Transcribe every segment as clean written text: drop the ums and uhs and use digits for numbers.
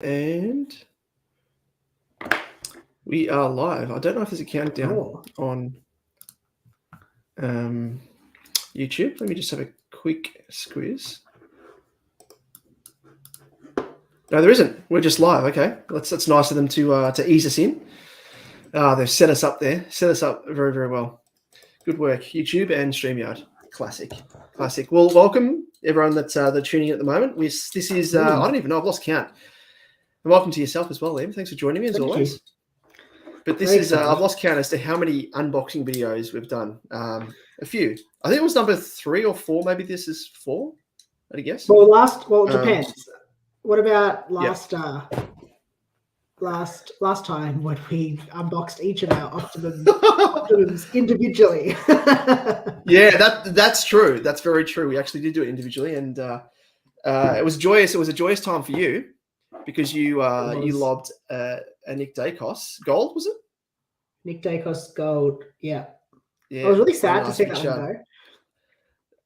And we are live. I don't know if there's a countdown on YouTube. Let me just have a quick squiz. No, there isn't. We're just live. Okay, that's nice of them to ease us in. They've set us up there. Set us up very, very well. Good work, YouTube and StreamYard. Classic. Well, welcome everyone that's tuning in at the moment. This is I don't even know. I've lost count. And welcome to yourself as well, Liam. Thanks for joining me as always. But this is I've lost count as to how many unboxing videos we've done. A few. I think it was number 3 or 4. Maybe this is 4. I guess. Well, it depends. What about last time when we unboxed each of our Optimums individually? Yeah, that's true. That's very true. We actually did do it individually, and it was joyous. It was a joyous time for you because you lobbed a Nick Dacos gold, was it? Nick Dacos gold. Yeah. I was really sad to see that one go.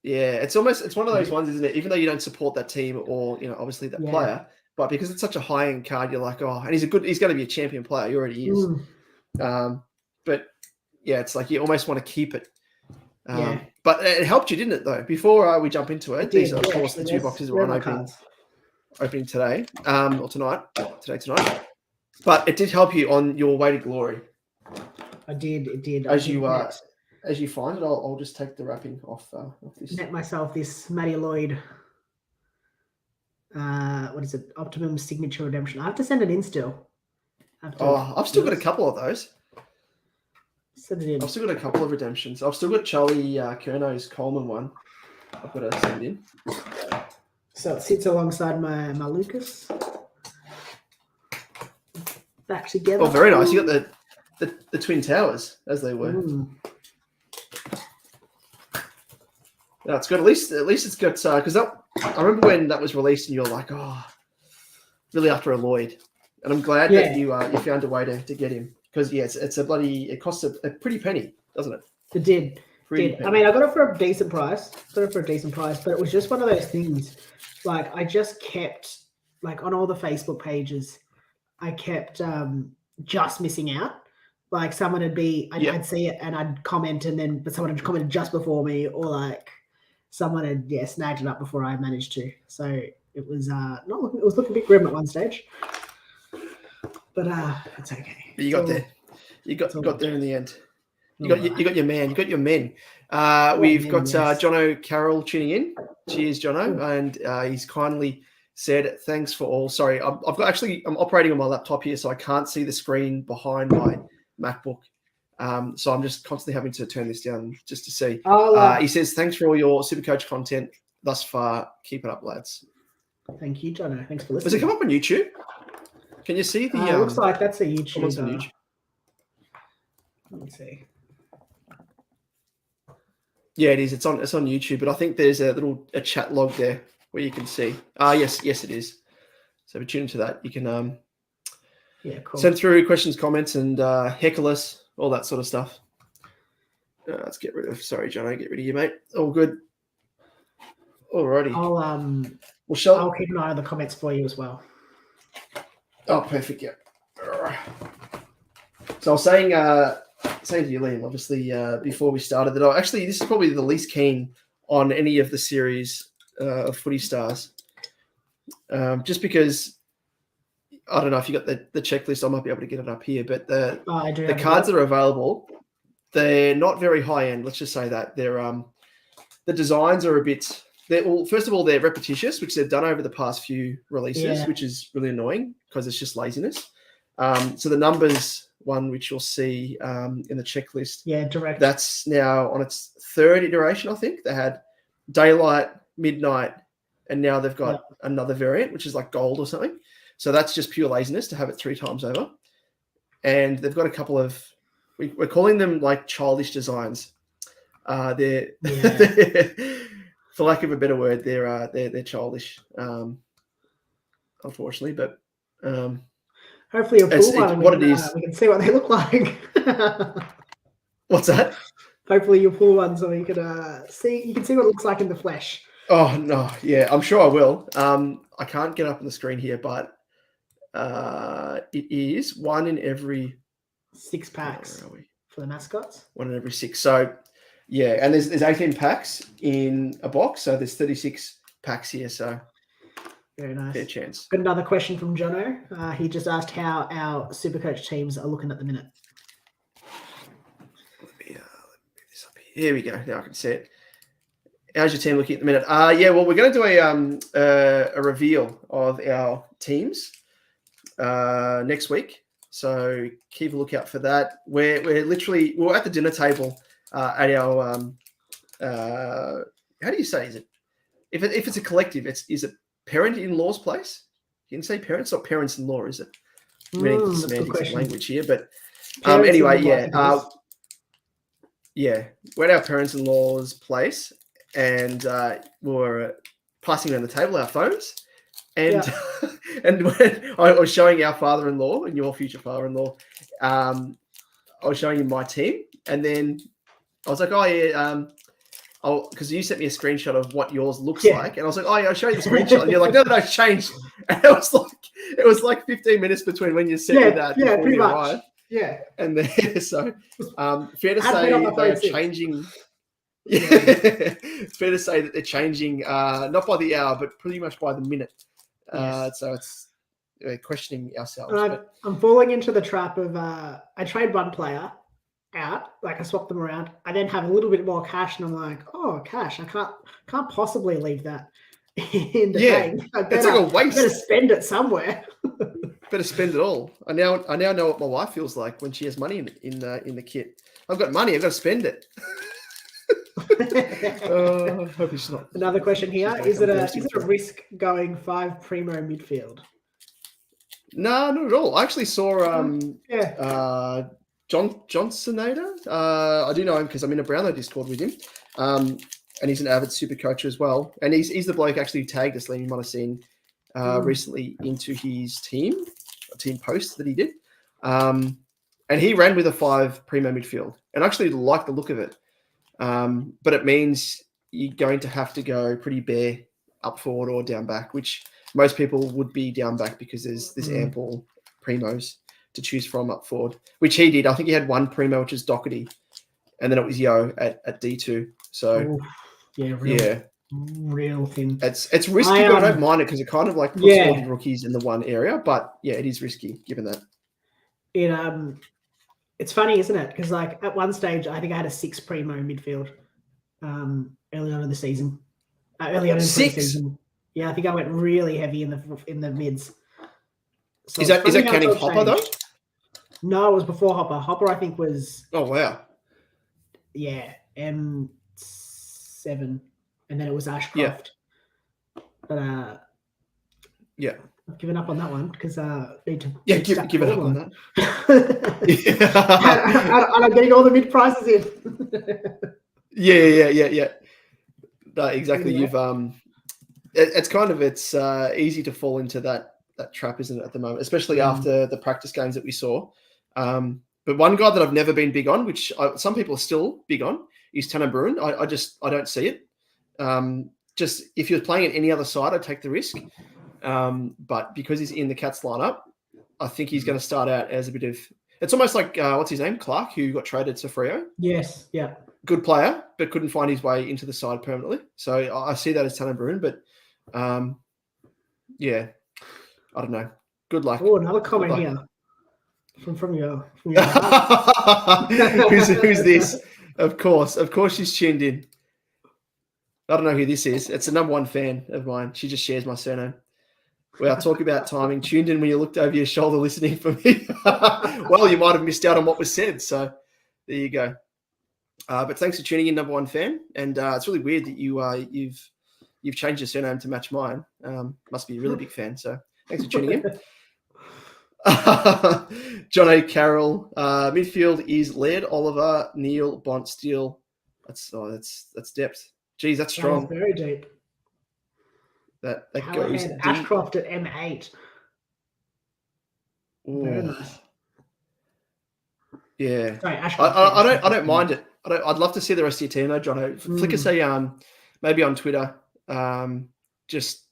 Yeah, it's one of those ones, isn't it? Even though you don't support that team or obviously that player, but because it's such a high end card, you're like, oh, and he's going to be a champion player. He already is. But yeah, it's like you almost want to keep it. But it helped you, didn't it? Though before we jump into it, these are of course the 2 boxes we're opening today or tonight. But it did help you on your way to glory. It did. As you find it, I'll just take the wrapping off this. Net myself this Matty Lloyd. What is it? Optimum Signature Redemption. I have to send it in still. I've still got a couple of those. Send it in. I've still got a couple of redemptions. I've still got Charlie Curno's Coleman one. I've got to send in. So it sits alongside my Lucas. Back together. Oh, very nice. You got the Twin Towers as they were. No, it's good. At least it's got because I remember when that was released and you're like, oh, really after a Lloyd, and I'm glad that you found a way to get him because it's a bloody it costs a pretty penny, doesn't it? It did. I mean, I got it for a decent price. But it was just one of those things. Like I just kept like on all the Facebook pages, I kept just missing out. Like someone I'd see it and I'd comment but someone had commented just before me, or like someone had snagged it up before I managed to. So it was it was looking a bit grim at one stage. But it's okay. But you got there. You got there in the end. You got your man. You got your men. We've got Jono Carroll tuning in. Cheers, Jono. And he's kindly said thanks for all. Sorry, I'm operating on my laptop here, so I can't see the screen behind my MacBook. So I'm just constantly having to turn this down just to see. He says, thanks for all your Supercoach content thus far. Keep it up, lads. Thank you, Jono. Thanks for listening. Does it come up on YouTube? Can you see the... it looks like that's a YouTube. Let me see. Yeah, it is. It's on YouTube, but I think there's a chat log there where you can see. Yes, it is. So if you tune into that, you can cool. Send through questions, comments, and heckle us, all that sort of stuff. Let's get rid of. Sorry, John, get rid of you, mate. All good. Alrighty. I'll keep an eye on the comments for you as well. Oh, perfect. Yeah. So I was saying to you, Liam, obviously before we started that. Actually, this is probably the least keen on any of the series of Footy Stars, just because. I don't know if you got the checklist. I might be able to get it up here, but the cards that are available, they're not very high end. Let's just say that they're the designs are a bit. First of all, they're repetitious, which they've done over the past few releases, which is really annoying because it's just laziness. So the numbers one, which you'll see in the checklist, direct. That's now on its 3rd iteration. I think they had daylight, midnight, and now they've got another variant, which is like gold or something. So that's just pure laziness to have it 3 times over. And they've got a couple of, we're calling them like childish designs. They're for lack of a better word, they're childish, unfortunately. But hopefully you'll pull one. What it is. We can see what they look like. What's that? Hopefully you'll pull one so you can see. You can see what it looks like in the flesh. Oh no, yeah, I'm sure I will. I can't get up on the screen here, but It is one in every 6 packs for the mascots. One in every 6. So, yeah, and there's 18 packs in a box, so there's 36 packs here. So, very nice. Fair chance. Got another question from Jono. He just asked how our Supercoach teams are looking at the minute. Let me move this up here. Here we go. Now I can see it. How's your team looking at the minute? Yeah, well, we're going to do a reveal of our teams next week. So keep a lookout for that. We're at the dinner table at our how do you say, is it if it's a collective, is it parent-in-law's place? You can say parents, or parents-in-law, is it? Really semantics of language here, but anyway, we're at our parents-in-law's place, and we're passing around the table our phones, and and when I was showing our father-in-law and your future father-in-law, I was showing him my team, and then I was like, oh yeah, because you sent me a screenshot of what yours looks like, and I was like, oh yeah, I'll show you the screenshot, and you're like, no, it's changed, and it was like 15 minutes between when you sent me that before you arrived. Yeah, and then so fair to say they're changing. Yeah, it's fair to say that they're changing, not by the hour, but pretty much by the minute. Yes. So it's questioning ourselves. I'm falling into the trap of I trade one player out, like I swap them around. I then have a little bit more cash, and I'm like, oh, cash! I can't possibly leave that in the bank. It's like a waste. Better spend it somewhere. Better spend it all. I now know what my wife feels like when she has money in the kit. I've got money. I've got to spend it. Hope it's not. Another question here: Is it a risk going 5 primo midfield? No, not at all. I actually saw Johnsonator. I do know him because I'm in a Brownlow Discord with him, and he's an avid super coach as well. And he's the bloke actually tagged us. Liam, you might have seen recently into his team post that he did, and he ran with a 5 primo midfield, and actually liked the look of it. But it means you're going to have to go pretty bare up forward or down back, which most people would be down back because there's ample primos to choose from up forward, which he did. I think he had one primo, which is Doherty, and then it was Yo at D2. So real thin. It's risky, but I don't mind it because it kind of like puts all the rookies in the one area. But yeah, it is risky given that. It's funny, isn't it? Because like at one stage, I think I had a 6 primo midfield early on in the season. Early on in the season, yeah, I think I went really heavy in the mids. So is that counting Hopper though? No, it was before Hopper. Hopper, I think, was M7, and then it was Ashcroft. Yeah. But I've given up on that one because need to give it up on that. and I'm getting all the mid prices in. Yeah. No, exactly. You've it's easy to fall into that trap, isn't it, at the moment, especially after the practice games that we saw. But one guy that I've never been big on, which some people are still big on, is Tanner Bruin. I don't see it. Just if you're playing at any other side, I'd take the risk. But because he's in the Cats lineup, I think he's going to start out as a bit of. It's almost like what's his name, Clark, who got traded to Freo. Yes, yeah. Good player, but couldn't find his way into the side permanently. So I see that as Tanner Bruin, but I don't know. Good luck. Oh, another comment here from your who's this? Of course she's tuned in. I don't know who this is. It's the number 1 fan of mine. She just shares my surname. Well, talk about timing. Tuned in when you looked over your shoulder listening for me. Well, you might have missed out on what was said. So there you go. But thanks for tuning in, number 1 fan. And it's really weird that you've changed your surname to match mine. Must be a really big fan. So thanks for tuning in. John A. Carroll. Midfield is Laird, Oliver, Neil, Bont, Steele. That's depth. Geez, that's strong. That is very deep. That goes deep. Ashcroft at M8. Ooh. Very nice. Yeah. Sorry, I don't mind it. I'd love to see the rest of your team though, Jono. Flick us a maybe on Twitter. Just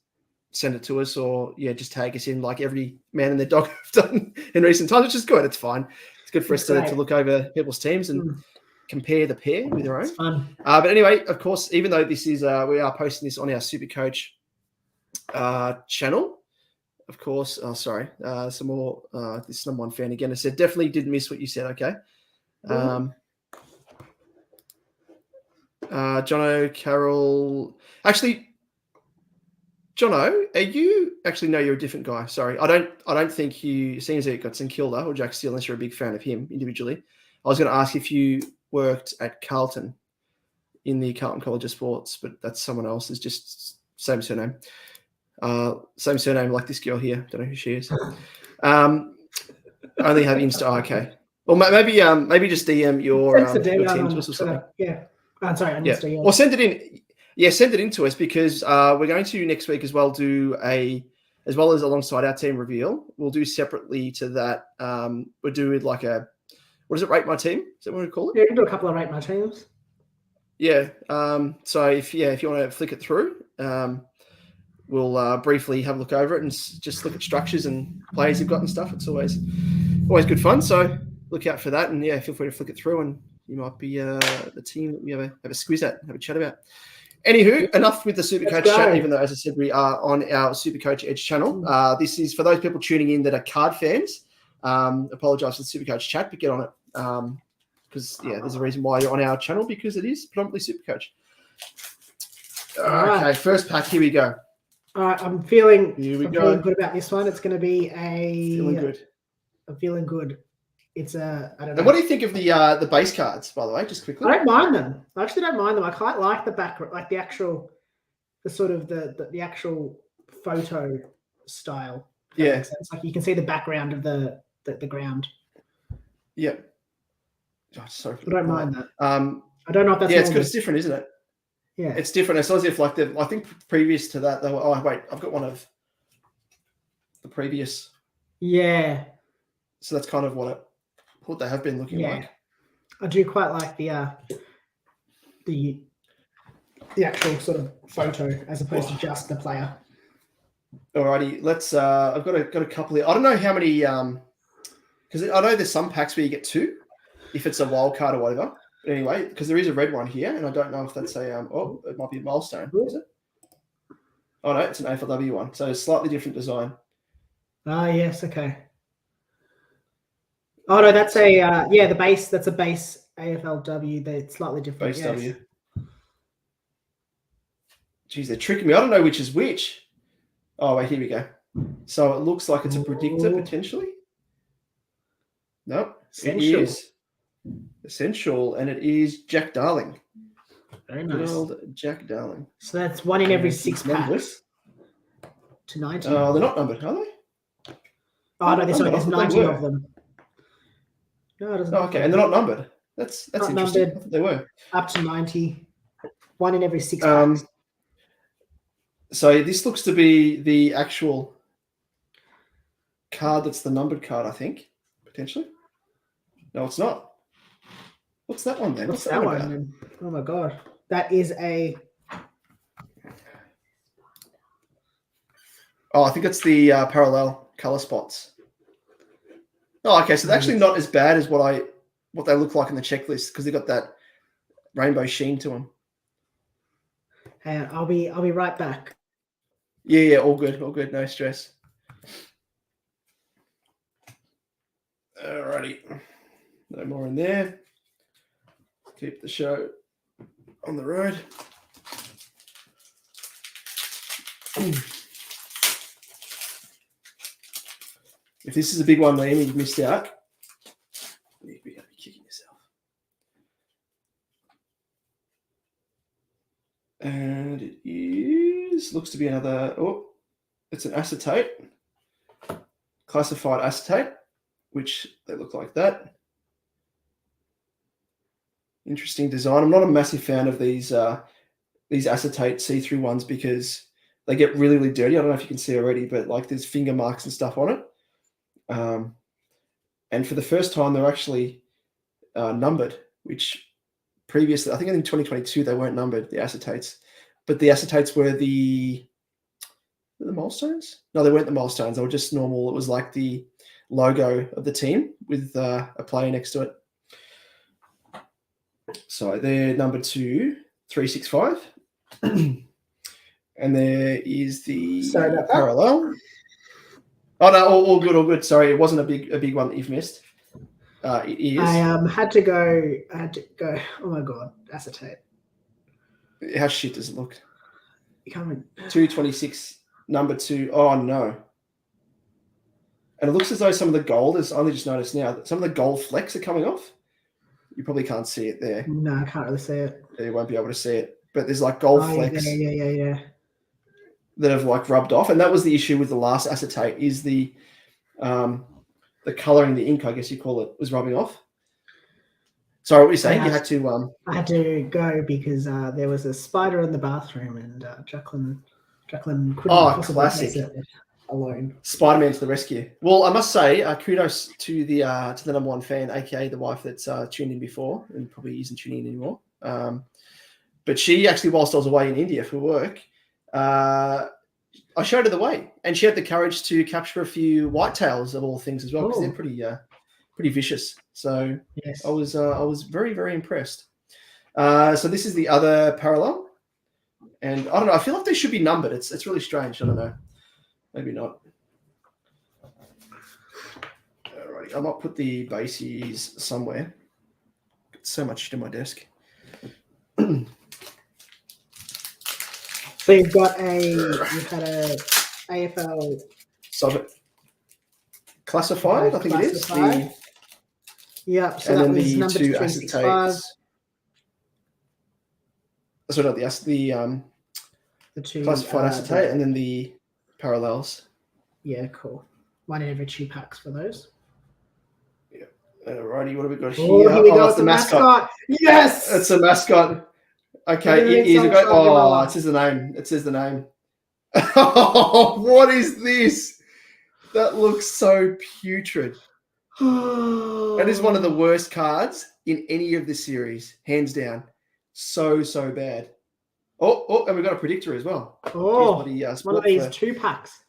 send it to us, or just tag us in like every man and their dog have done in recent times, which is good. It's fine. It's good for us to look over people's teams and compare the pair with their own. It's fun. But anyway, of course, even though this is we are posting this on our Supercoach channel, of course. Oh, sorry. Some more. This number one fan again. I said definitely did miss what you said. Okay. Jono, Carol. Actually, Jono, are you actually? No, you're a different guy. Sorry, I don't think you. Seeing as it got St Kilda or Jack Steele, unless you're a big fan of him individually. I was going to ask if you worked at Carlton in the Carlton College of Sports, but that's someone else. It's just same surname. Same surname like this girl here. Don't know who she is. Only have Insta. Oh, okay. Well, maybe just DM your team to us or something. Yeah. I'm sorry. On Insta, Or send it in. Yeah, send it in to us because we're going to next week as well do as well as alongside our team reveal. We'll do separately to that. We'll do like what is it? Rate My Team? Is that what we call it? Yeah, you can do a couple of Rate My Teams. Yeah. So if you want to flick it through, we'll briefly have a look over it and just look at structures and players you've got and stuff. It's always good fun. So look out for that, and feel free to flick it through, and you might be the team that we have a squiz at, have a chat about. Anywho, enough with the Supercoach chat, even though, as I said, we are on our Supercoach Edge channel. This is for those people tuning in that are card fans. Apologise for the Supercoach chat, but get on it. Because there's a reason why you're on our channel, because it is predominantly Supercoach. Okay, first pack, here we go. All right, I'm feeling good about this one. It's going to be feeling good. I'm feeling good. It's I don't know. And what do you think of the base cards, by the way, just quickly? I don't mind them. I actually don't mind them. I quite like the background, like the actual photo style. Yeah. Makes sense. Like you can see the background of the ground. Yeah. Oh, sorry. I don't mind that. I don't know if that's it's good. It's different, isn't it? Yeah. It's different. It's as if like I think previous to that, they were, oh wait, I've got one of the previous. Yeah. So that's kind of what they have been looking like. I do quite like the actual sort of photo as opposed to just the player. Alrighty, let's. I've got a couple of. I don't know how many. Because I know there's some packs where you get two, if it's a wild card or whatever. But anyway, because there is a red one here, and I don't know if that's a. It might be a milestone. Is it? Oh no, it's an AFLW one, so it's slightly different design. Ah, yes, okay. Oh no, that's a the base. That's a base AFLW. That's slightly different. Base W. Geez, they're tricking me. I don't know which is which. Oh wait, here we go. So it looks like it's a predictor potentially. Nope, it is essential, and it is Jack Darling. Very nice. Good old Jack Darling. So that's one in every 6 packs. To 90. Oh, they're not numbered, are they? Oh no, there's 90 of them. No, it doesn't. Oh, okay, and they're not numbered. That's not interesting. Numbered. They were Up to 90. One in every 6 packs. So this looks to be the actual card. That's the numbered card, I think, potentially. No, it's not. What's that one then? What's that one then? Oh my god, that is a. Oh, I think it's the parallel color spots. Oh, okay. So they're actually not as bad as what they look like in the checklist, because they got that rainbow sheen to them. And I'll be right back. Yeah, all good, no stress. Alrighty, no more in there. Keep the show on the road. If this is a big one, Liam, you've missed out. You're going to be kicking yourself. And it is, looks to be another, it's an acetate, classified acetate, which they look like that. Interesting design. I'm not a massive fan of these acetate see-through ones because they get really, really dirty. I don't know if you can see already, but like there's finger marks and stuff on it. And for the first time, they're actually numbered, which previously, I think in 2022, they weren't numbered, the acetates. But the acetates were the The milestones? No, they weren't the milestones. They were just normal. It was like the logo of the team with a player next to it. So they're number 2, 365. And there is the parallel. Oh no, all good. Sorry, it wasn't a big one that you've missed. It is. I had to go. Oh my god, acetate. How shit does it look? 226, number 2. Oh no. And it looks as though some of the gold is. I only just noticed now that some of the gold flecks are coming off. You probably can't see it there. No, I can't really see it. You won't be able to see it. But there's like gold flecks. Yeah. That have like rubbed off, and that was the issue with the last acetate. Is the colouring, the ink, I guess you call it, was rubbing off. Sorry, what were you saying? You had to. I had to go because there was a spider in the bathroom, and Jacqueline couldn't possibly face it alone. Spider-Man to the rescue. Well, I must say, kudos to the number 1 fan, aka the wife that's tuned in before and probably isn't tuning in anymore. But she actually, whilst I was away in India for work, I showed her the way, and she had the courage to capture a few whitetails of all things as well, because they're pretty vicious. So yes. I was very, very impressed. So this is the other parallel, and I don't know. I feel like they should be numbered. It's really strange. I don't know. Maybe not. Alrighty, I might put the bases somewhere. Got so much shit in my desk. So you've had a AFL classified, I think it is. Yeah, so that was number 2 acetates. So not the 2 classified acetate, and then the parallels. Yeah, cool. 1 in every 2 packs for those. Yeah. Alrighty, what have we got here? Here we go. It's the mascot. Yes, it's a mascot. Okay, it is. Oh, it says the name. It says the name. Oh, what is this? That looks so putrid. That is one of the worst cards in any of the series, hands down. So bad. Oh, and we've got a predictor as well. Oh, one of these 2 packs.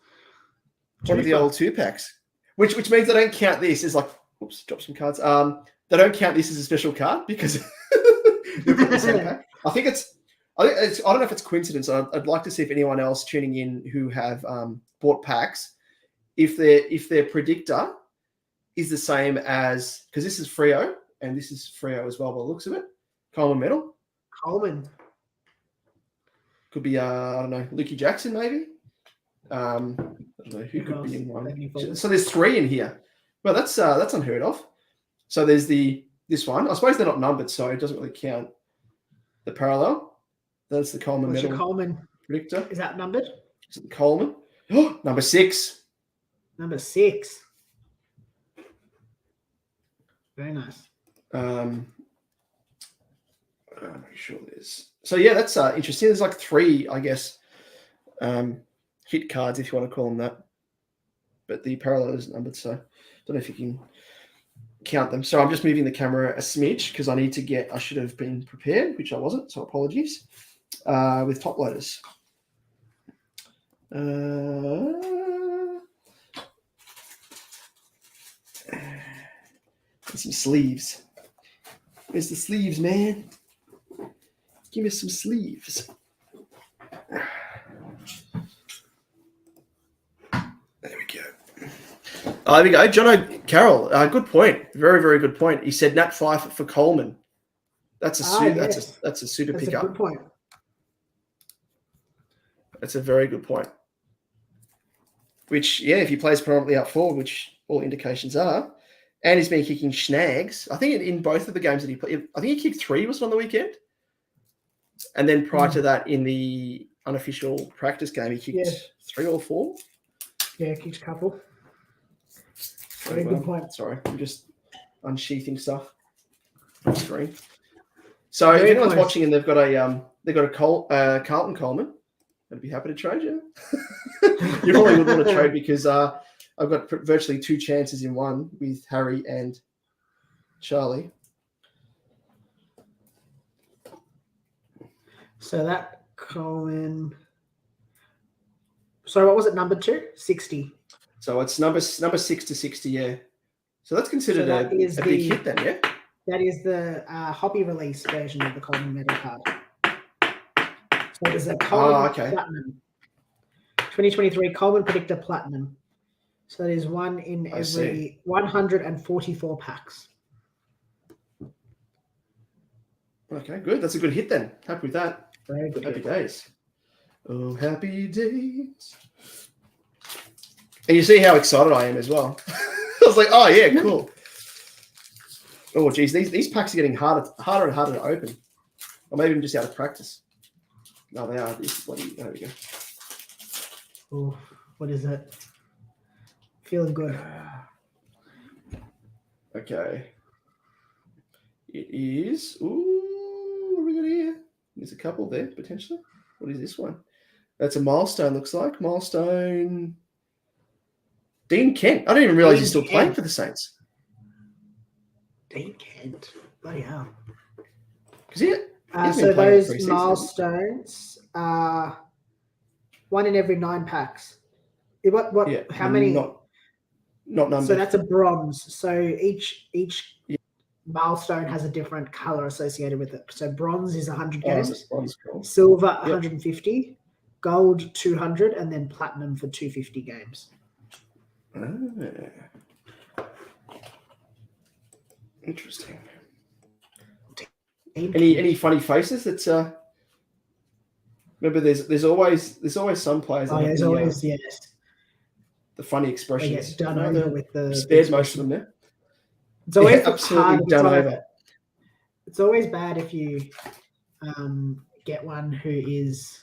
One of the old 2 packs, which means they don't count this as like. Oops, drop some cards. They don't count this as a special card because they've got the same pack. I don't know if it's coincidence. I'd like to see if anyone else tuning in who have bought packs, if their predictor is the same as, because this is Freo and this is Freo as well by the looks of it. Coleman medal. Coleman. Could be I don't know, Lukey Jackson maybe. I don't know who could be in one. So there's 3 in here. Well, that's unheard of. So there's this one. I suppose they're not numbered, so it doesn't really count. The parallel. That's the Coleman medal. Coleman predictor. Is that numbered? Is it Coleman? Oh, number 6. Number 6. Very nice. I'm not sure there's. So yeah, that's interesting. There's like 3, I guess, hit cards if you want to call them that. But the parallel is numbered, so I don't know if you can count them. So I'm just moving the camera a smidge because I should have been prepared, which I wasn't, so apologies. With top loaders. And some sleeves. Where's the sleeves, man? Give me some sleeves. There we go. There we go. John O'Carroll, good point. Very, very good point. He said Nat Fife for Coleman. That's a that's a super pickup. That's a good point. That's a very good point. Which, yeah, if he plays predominantly up forward, which all indications are, and he's been kicking snags. I think in both of the games that he played, I think he kicked 3, was it on the weekend? And then prior to that, in the unofficial practice game, he kicked 3 or 4. Yeah, kicked a couple. Very good point. Sorry, I'm just unsheathing stuff on the screen. So if anyone's watching and they've got a Carlton Coleman, I'd be happy to trade you. You probably would want to trade because I've got virtually 2 chances in one with Harry and Charlie. So that Coleman. So what was it? Number 2? 60. So it's number 6 to 60, yeah. So that's considered a big hit then, yeah? That is the hobby release version of the Coleman medal card. So it is a Coleman Platinum. 2023 Coleman Predictor Platinum. So it is one in every 144 packs. Okay, good. That's a good hit then. Happy with that. Very good. Happy days. Oh, happy days. And you see how excited I am as well. I was like, oh, yeah, cool. Oh, geez. These packs are getting harder and harder to open. Or maybe I'm just out of practice. No, they are. There we go. Oh, what is it? Feeling good. Okay. It is. Ooh, what have we got here? There's a couple there, potentially. What is this one? That's a milestone, looks like. Milestone. Dean Kent. I didn't even realize he's still playing for the Saints. Dean Kent. Bloody hell. So those milestones are one in every 9 packs. What? Yeah, how many? Not numbered. So that's a bronze. So each milestone has a different color associated with it. So bronze is 100 games, silver 150, gold 200, and then platinum for 250 games. Interesting. Any funny faces? That's remember there's always some players. Oh, there's always the funny expressions. They get done over with the spares most of them there. It's always absolutely done over. It's always bad if you get one who is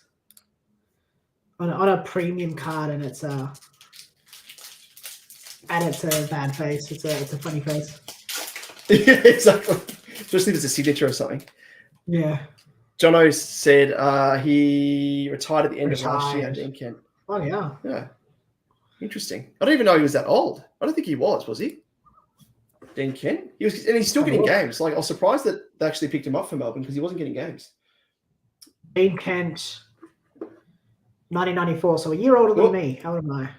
on a premium card and it's a bad face. It's a funny face. Yeah, exactly. Especially if it's a signature or something. Yeah. Jono said he retired at the end of last year, Dean Kent. Oh, yeah. Yeah. Interesting. I don't even know he was that old. I don't think he was he? Dean Kent? He was, and he's still getting games. Like, I was surprised that they actually picked him up for Melbourne because he wasn't getting games. Dean Kent, 1994, so a year older than me. How old am I?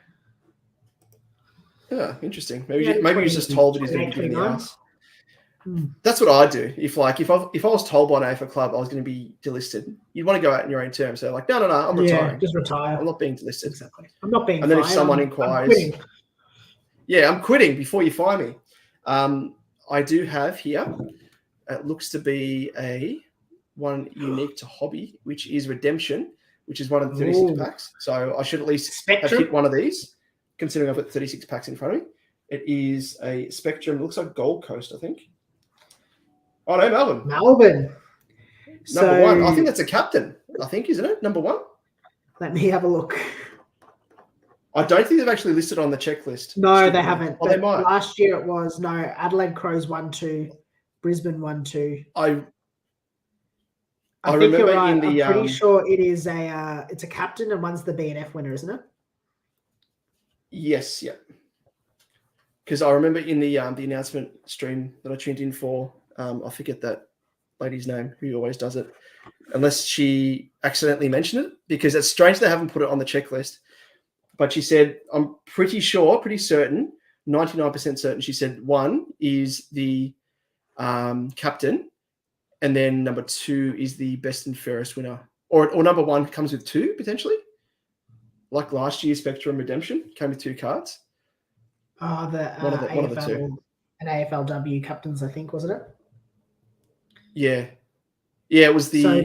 Yeah, interesting. Maybe he was just told that he's going to be giving the ass. That's what I do. If I was told by an AFL club I was going to be delisted, you'd want to go out in your own terms. So like, no, I'm retiring. Just retire. I'm not being delisted. Exactly. I'm not being. And then if someone inquires, I'm quitting before you fire me. I do have here. It looks to be one unique to hobby, which is Redemption, which is one of the 36 packs. So I should at least have hit one of these, considering I've got 36 packs in front of me. It is a Spectrum. It looks like Gold Coast, I think. Oh, no, Melbourne. Number 1. I think that's a captain, isn't it? Number 1? Let me have a look. I don't think they've actually listed on the checklist. No, they haven't. Oh, they might. Last year it was, Adelaide Crows 1-2, Brisbane 1-2. I think you're right. I'm pretty sure it is it's a captain and one's the BNF winner, isn't it? Yes, yeah. Because I remember in the announcement stream that I tuned in for, I forget that lady's name who always does it, unless she accidentally mentioned it, because it's strange they haven't put it on the checklist. But she said, I'm pretty certain, 99% certain, she said 1 is the captain, and then number 2 is the best and fairest winner. Or number 1 comes with 2, potentially. Like last year's Spectrum Redemption came with 2 cards. Oh, one of the 2. An AFLW captains, I think, wasn't it? Yeah. Yeah, it was the...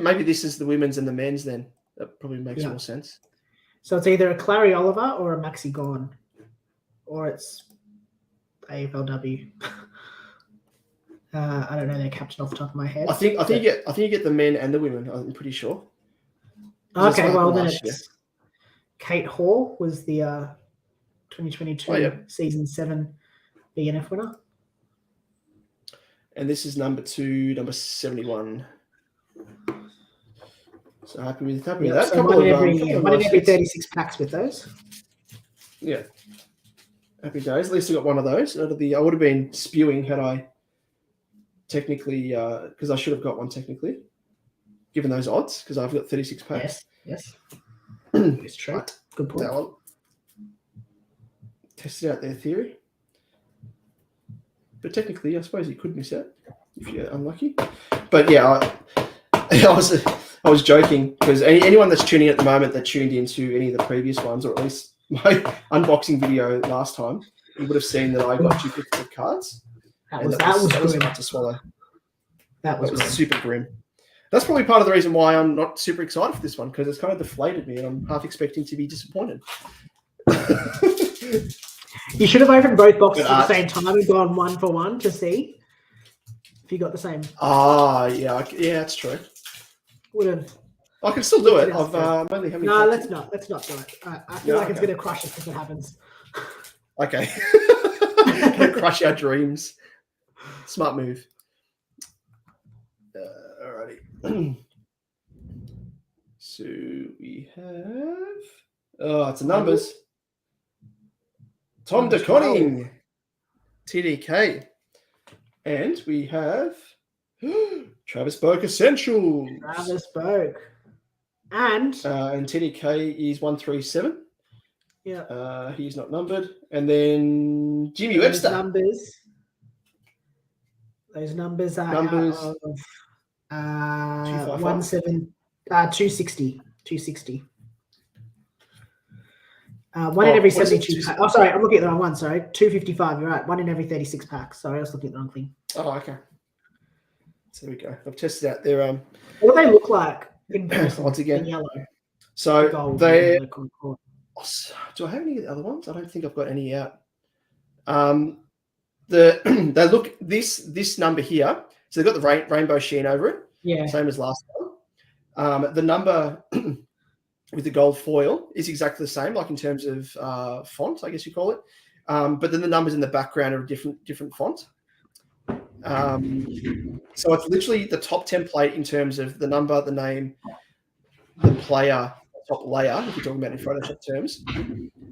maybe this is the women's and the men's then. That probably makes more sense. So it's either a Clary Oliver or a Maxi Gorn. Or it's AFLW. I don't know their captain off the top of my head. I think you get the men and the women, I'm pretty sure. Okay, well then it's Kate Hall was the 2022 season 7 BNF winner. And this is number 2, number 71. So happy with that. So one in every 36 packs with those. Yeah. Happy days. At least I got one of those. I would have been spewing had I technically, because I should have got one technically, given those odds, because I've got 36 packs. Yes. It's true. Good point. That one. Tested out their theory. But technically, I suppose you could miss out if you're unlucky. But yeah, I was joking because anyone that's tuning in at the moment that tuned into any of the previous ones, or at least my unboxing video last time, you would have seen that I got duplicates of cards. That was hard to swallow. That was super grim. That's probably part of the reason why I'm not super excited for this one, because it's kind of deflated me and I'm half expecting to be disappointed. You should have opened both boxes at the same time and gone 1 for 1 to see if you got the same. Yeah, that's true. Would have. I can still do it. I'm only having. No, let's not do it. I feel like it's going to crush us if it happens. Okay. Gonna crush our dreams. Smart move. Alrighty. So we have. Oh, it's the numbers. Tom de Koning, TDK. And we have Travis Boak Essentials. Travis Boak. And TDK is 137. Yeah. He's not numbered. And then Jimmy Webster. Those numbers are out of 260. 260. One in every 72 packs. Oh, sorry, I'm looking at the wrong one. Sorry, 255. You're right. 1 in every 36 packs. Sorry, I was looking at the wrong thing. Oh, okay. So there we go. I've tested out their What do they look like in person? Once again, in yellow. So gold, they. Do I have any of the other ones? I don't think I've got any out. They look this number here. So they've got the rainbow sheen over it. Yeah. Same as last time. The number with the gold foil is exactly the same, like in terms of font, I guess you call it. But then the numbers in the background are a different font. So it's literally the top template in terms of the number, the name, the player, top layer, if you're talking about in Photoshop terms.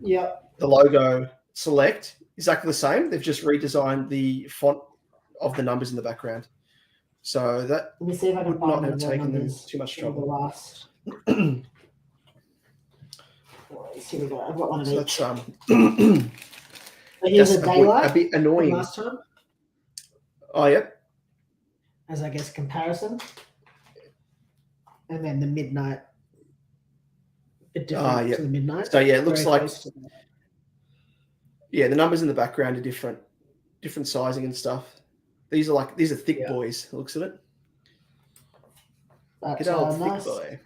Yeah. The logo, select, exactly the same. They've just redesigned the font of the numbers in the background. So that would not have taken them too much trouble. Here we go. I've got one of each. So here's a daylight. A bit annoying. Last time. Oh, yep. As I guess comparison. And then the midnight. A bit different to the midnight. So yeah, it looks like the numbers in the background are different sizing and stuff. These are thick boys. The looks of it. That's Good old thick boy.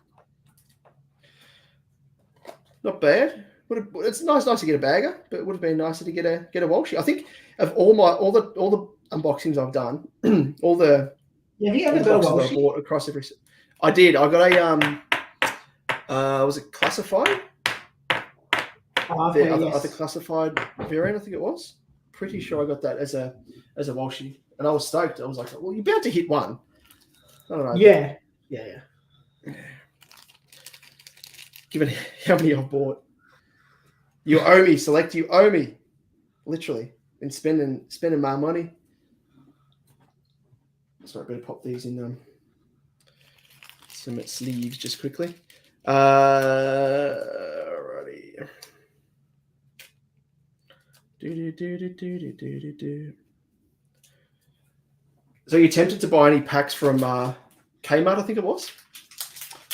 Not bad. It's nice to get a bagger, but it would have been nicer to get a Walshy. I think of all the unboxings I've done, all the have you ever got a Walshy? I bought across every. I did. I got a was it classified? The classified variant, I think it was. Pretty sure I got that as a Walshy, and I was stoked. I was like, well, you're about to hit one. I don't know. Yeah. Given how many I've bought, you owe me. Select, you owe me. Literally, been spending my money. Sorry, I better pop these in some sleeves just quickly. Alrighty. So you tempted to buy any packs from Kmart? I think it was.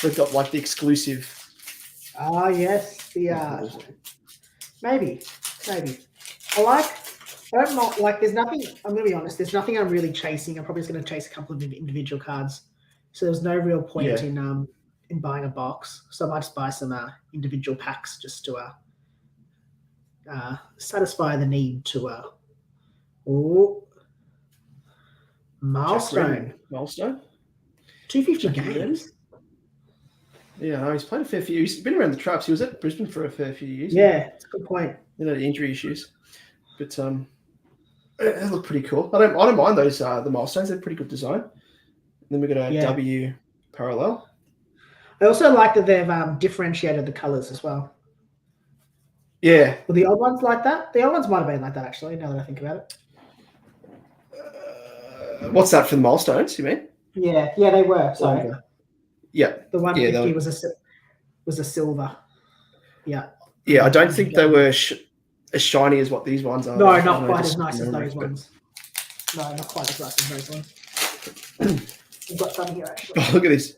They've got like the exclusive. Oh yes, maybe. I don't know. Like, there's nothing. I'm gonna be honest. There's nothing I'm really chasing. I'm probably just gonna chase a couple of individual cards. So there's no real point in buying a box. So I might just buy some individual packs just to satisfy the need to. Milestone. 250 games. Yeah, he's played a fair few. He's been around the traps. He was at Brisbane for a fair few years. Yeah, that's a good point. The injury issues, but they look pretty cool. I don't mind those. The milestones, they're pretty good design. And then we've got a W parallel. I also like that they've differentiated the colors as well. Yeah. Were the old ones like that? The old ones might have been like that, actually, now that I think about it. What's that for the milestones, you mean? Yeah, they were. Sorry. Yeah. The 150 was a silver. Yeah. Yeah, I don't think they were as shiny as what these ones are. No, not quite as nice as those ones. No, not quite as nice as those ones. We've got some here actually. Oh, look at this.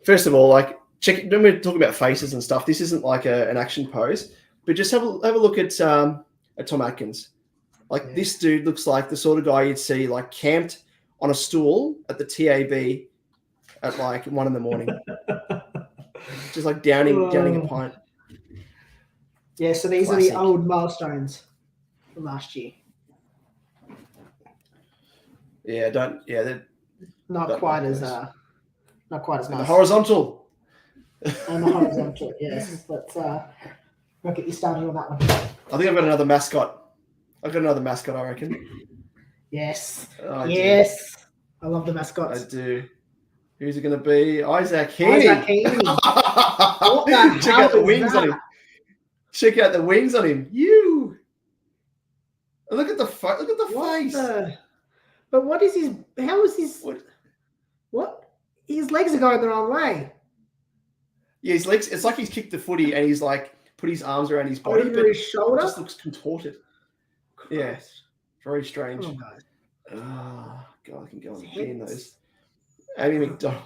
First of all, like check. When we're talking about faces and stuff, this isn't like an action pose, but just have a look at Tom Atkins. Like this dude looks like the sort of guy you'd see like camped on a stool at the TAB at like 1 a.m, just like downing a pint. Yeah, so these Classic. are the old milestones from last year. Yeah, they're not quite as nice. The horizontal. And the horizontal, yes. Let's get you started on that one. I think I've got another mascot. I reckon. Yes. I yes. Do. I love the mascots. I do. Who's it going to be? Isaac Heaney. Check out the wings on him. Check out the wings on him. You. Look at the face. But what is his? How is his? What? His legs are going the wrong way. Yeah, his legs. It's like he's kicked the footy and he's like put his arms around his body, over his shoulder. It just looks contorted. Christ. Yeah, very strange. Oh, God. Oh, God, I can go on again those. Amy McDonald.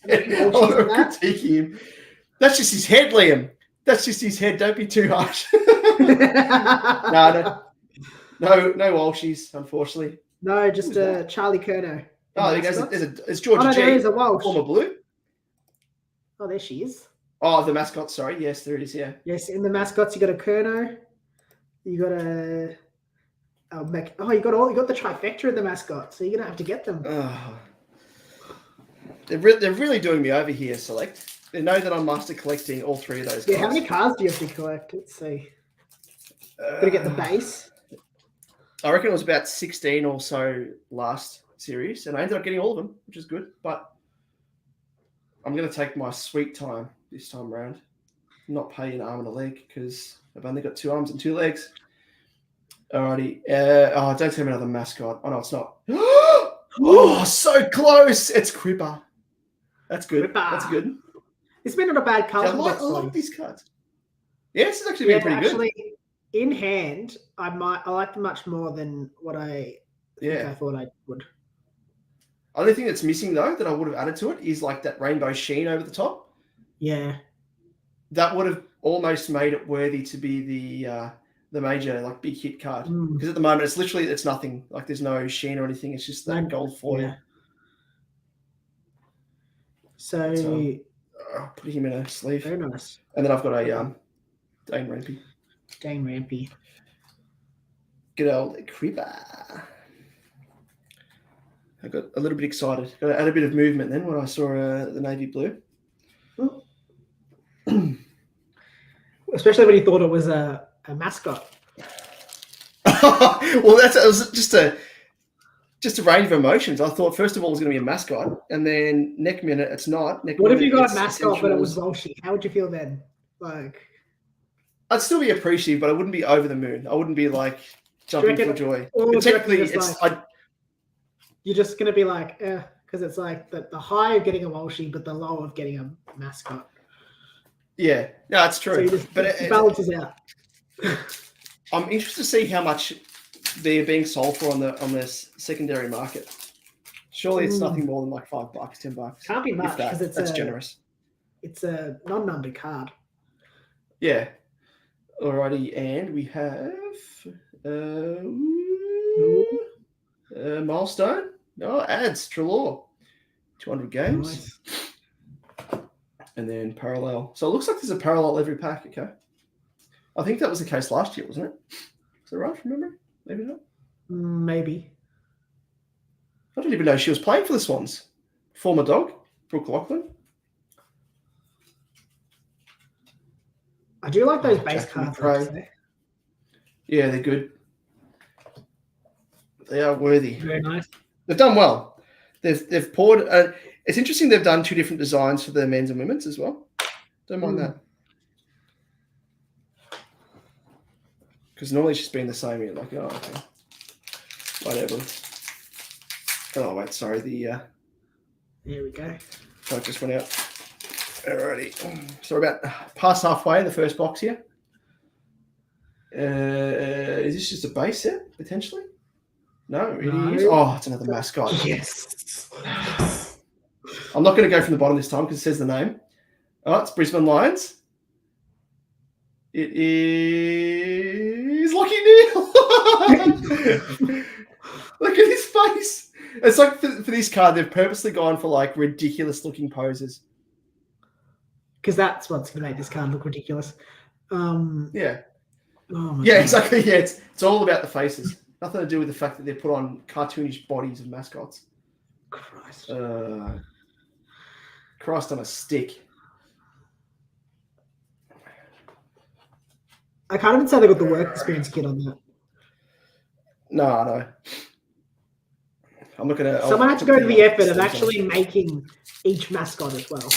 Critiquing him. That's just his head, Liam. That's just his head. Don't be too harsh. No Walshies, unfortunately. No, just Charlie Curnow. Oh, there goes. It's Georgia G. There is a Walsh. Former Blue. Oh, there she is. Oh, the mascot. Sorry. Yes, there it is. Yeah. Yes, in the mascots, you got a Curnow. You got a. You got the trifecta in the mascot, so you're gonna have to get them. Oh. They're really doing me over here. Select. They know that I'm master collecting all 3 of those. Yeah, how many cards do you have to collect? Let's see. Gotta get the base. I reckon it was about 16 or so last series, and I ended up getting all of them, which is good. But I'm going to take my sweet time this time around, not pay an arm and a leg because I've only got 2 arms and 2 legs. Alrighty. Don't tell me another mascot. Oh no, it's not. Oh, so close! It's Cripper. That's good. Cripper. That's good. It's been not a bad card. I like these cards. Yeah, this has actually been pretty good. In hand, I like them much more than what I thought I would. Only thing that's missing though that I would have added to it is like that rainbow sheen over the top. Yeah, that would have almost made it worthy to be the major like big hit card because at the moment it's nothing. Like there's no sheen or anything. It's just that gold foil. Yeah. So I'll put him in a sleeve. Very nice. And then I've got a Dane Rampy. Good old Creeper. I got a little bit excited. Got to add a bit of movement then when I saw the navy blue. Especially when you thought it was a mascot. Well, it was just a range of emotions. I thought first of all it was going to be a mascot, and then next minute it's not. What if you got a mascot but it was Walshy? How would you feel then? Like, I'd still be appreciative, but I wouldn't be over the moon. I wouldn't be like jumping for joy. Technically, it's like, you're just going to be like, because it's like the high of getting a Walshy, but the low of getting a mascot. Yeah, no, it's true. So but it balances out. I'm interested to see how much they're being sold for on the secondary market. Surely it's nothing more than like $5, $10. Can't be much because that's generous. It's a non-numbered card. Yeah. Alrighty, and we have milestone. Oh, ads Trelaw, 200 games. Nice. And then parallel. So it looks like there's a parallel every pack, okay? I think that was the case last year, wasn't it? Is that right from memory? Maybe not? Maybe. I didn't even know she was playing for the Swans. Former dog, Brooke Lachlan. I do like those base cards. Yeah, they're good. They are worthy. Very nice. They've done well. They've poured... it's interesting they've done 2 different designs for the men's and women's as well. Don't mind that. Because normally it's just been the same. You're like, oh, okay. Whatever. Oh, wait, sorry. Here we go. Oh, it just went out. Alrighty. So we're about past halfway in the first box here. Is this just a base set, potentially? No, it is. Oh, it's another mascot. Yes. I'm not going to go from the bottom this time because it says the name. Oh, it's Brisbane Lions. It is Lockie Neal. Look at his face. It's like for this card, they've purposely gone for like ridiculous looking poses. Because that's what's going to make this card look ridiculous. Yeah. Oh yeah, God. exactly. Yeah, it's all about the faces. Nothing to do with the fact that they're put on cartoonish bodies of mascots. Christ. Christ on a stick. I can't even say they got the work experience kit on that. No. I'm looking at. Someone had to go to the effort of actually making each mascot as well.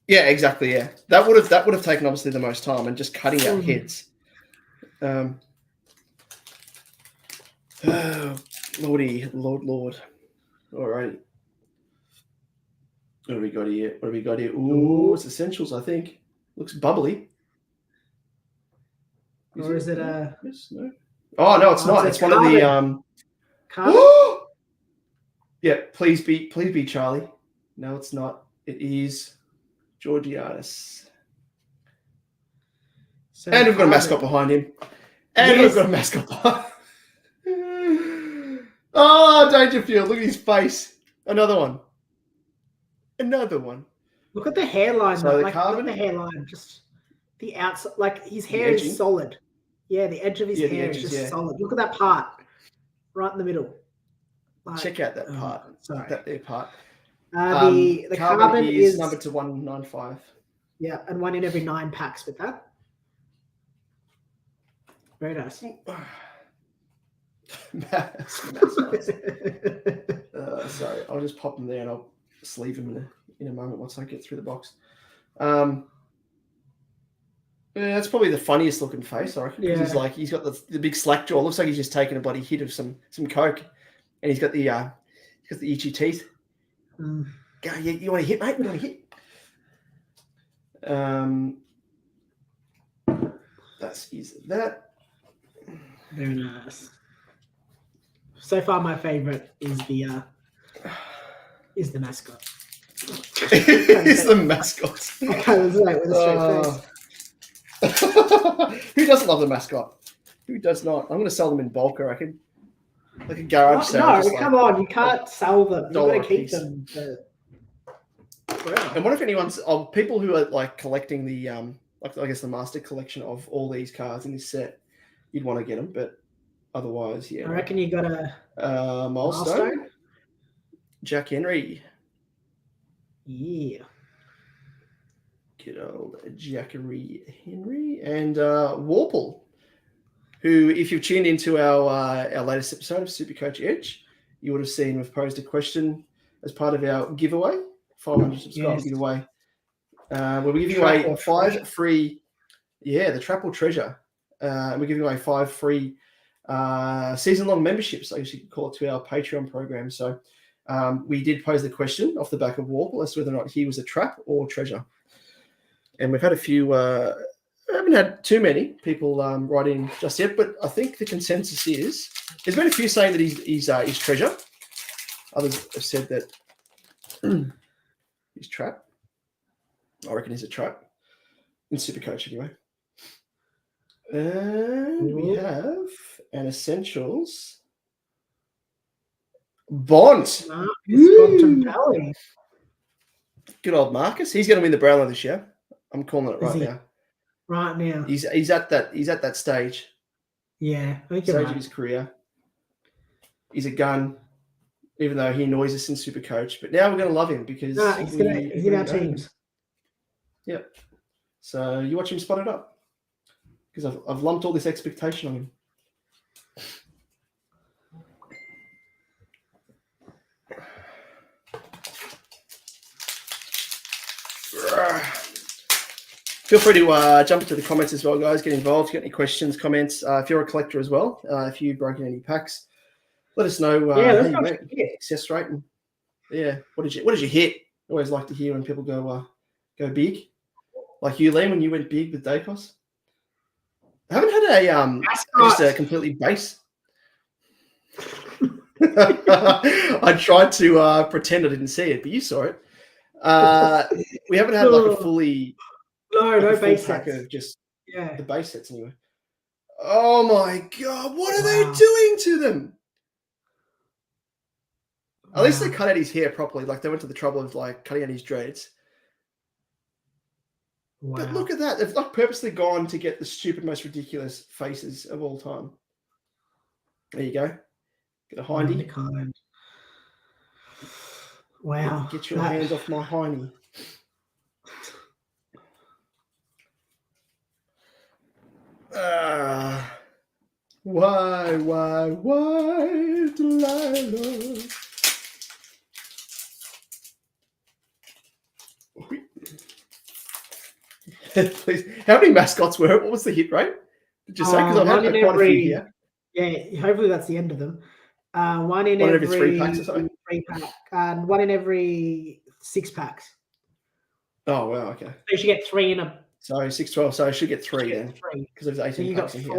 Yeah, exactly. Yeah, that would have taken obviously the most time, and just cutting out heads. Lordy, Lord. All right. What have we got here? Ooh, it's essentials. I think looks bubbly. Or is it a? Yes, no. Oh no, it's not. It's one of the Carbon? Yeah, please be Charlie. No, it's not. It is Georgianus. So And we've got a mascot behind him. And Yes. we've got a mascot behind. Oh, Dangerfield! Look at his face. Another one. Look at the hairline. So though. the Like, look at carbon? the hairline. Just the outside. Like his hair edging? is solid. Yeah, the edge of his Yeah, the hair edges, is just yeah. solid. Look at that part, right in the middle. Like, Check out that part. Sorry. That there part. The carbon is numbered to 195. Yeah, and one in every 9 packs with that. Very nice. Sorry, I'll just pop him there and I'll sleeve him in a moment once I get through the box. Yeah, that's probably the funniest looking face, I reckon. Because he's got the big slack jaw. Looks like he's just taken a bloody hit of some coke, and he's got the itchy teeth. Mm. Go, you want to hit, mate? You want to hit? That's easy. That. Very nice. So far, my favorite is the mascot. It's the mascot. I can't say with a straight face. Who doesn't love the mascot? Who does not? I'm going to sell them in bulk, I reckon. Like a garage sale. No, come on. You can't sell them. You've got to keep piece. them forever. And what if anyone's of people who are like collecting the like I guess the master collection of all these cards in this set, you'd want to get them, but otherwise, yeah. I reckon you got a milestone. Jack Henry. Yeah. Good old Jackery Henry and Warple, who, if you've tuned into our latest episode of Supercoach Edge, you would have seen we've posed a question as part of our giveaway, 500 subscriber giveaway. We're giving away 5 free, the Trapple Treasure. We're giving away 5 free season-long memberships, I guess you could call it, to our Patreon program. So we did pose the question off the back of Warple as to whether or not he was a trap or treasure. And we've had a few, I haven't had too many people write in just yet, but I think the consensus is, there's been a few saying that he's treasure. Others have said that he's trap. I reckon he's a trap. In Supercoach anyway. And we have an Essentials. Bont. Bontempelli. Good old Marcus. He's going to win the Brownlow this year. I'm calling it right now. Right now. He's at that stage. Yeah, I think Stage of his career. He's a gun, even though he annoys us in Supercoach. But now we're going to love him because he's in our teams. Yep. So you watch him spot it up because I've lumped all this expectation on him. Feel free to jump into the comments as well, guys. Get involved. If you got any questions, comments. If you're a collector as well, if you've broken any packs, let us know. How you went. Success rate. And, what did you hit? always like to hear when people go big, like you, Liam, when you went big with Dacos. I haven't had just a completely base. I tried to pretend I didn't see it, but you saw it. We haven't had like a fully no base pack sets. of just the base sets anyway. Oh my god, what are they doing to them? At least they cut out his hair properly. Like they went to the trouble of like cutting out his dreads. Wow. But look at that. They've like purposely gone to get the stupid, most ridiculous faces of all time. There you go. Get a hindy. Wow. Get your hands off my hindy. Why, Delilah? Please. How many mascots were it? What was the hit rate? Did you say? Because I've had quite a few here. Yeah, hopefully that's the end of them. One in every 3 packs or something? 3 pack, and one in every 6 packs. Oh, wow, okay. So you should get 3 in a... So 6, 12, so I should get 3 then. Because there's 18 so you packs got in 4?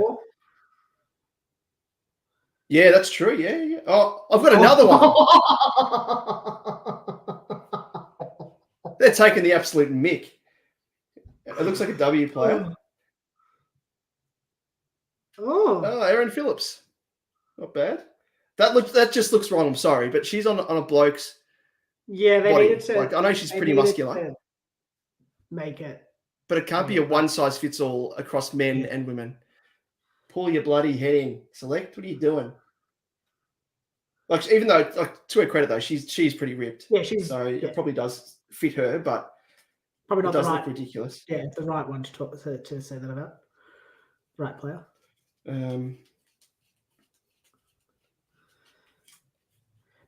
Here. Yeah, that's true. Yeah. Oh, I've got another one. They're taking the absolute mick. It looks like a W player. Oh, Aaron Phillips. Not bad. That just looks wrong. I'm sorry, but she's on a bloke's. Yeah, they body. needed to. Like I know she's pretty muscular. Make it. But it can't be a one size fits all across men and women. Pull your bloody head in. Select. What are you doing? Like even though, like to her credit though, she's pretty ripped. Yeah, so it probably does fit her, but probably not. It does look ridiculous. Yeah, the right one to say that about. Right player.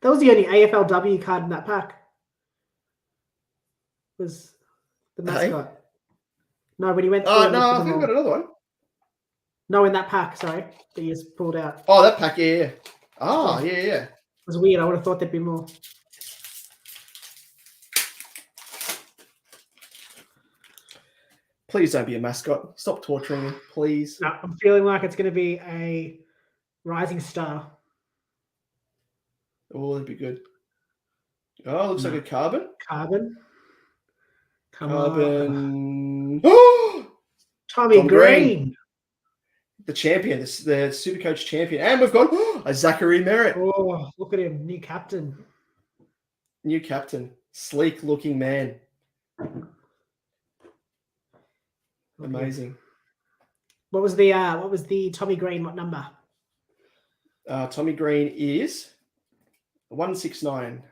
That was the only AFLW card in that pack. Was the mascot? Hey? No, when he went. Oh no, I think I got another one. No, in that pack. Sorry, that you just pulled out. Oh, that pack, yeah. Oh, yeah. It was weird. I would have thought there'd be more. Please don't be a mascot. Stop torturing me, please. No, I'm feeling like it's going to be a rising star. Oh, that'd be good. Oh, looks like a carbon. Carbon. Oh! Tommy Green. The champion, the Supercoach champion. And we've got a Zachary Merritt. Oh, look at him. New captain. Sleek looking man. Amazing. What was the Tommy Green? What number? Tommy Green is 169.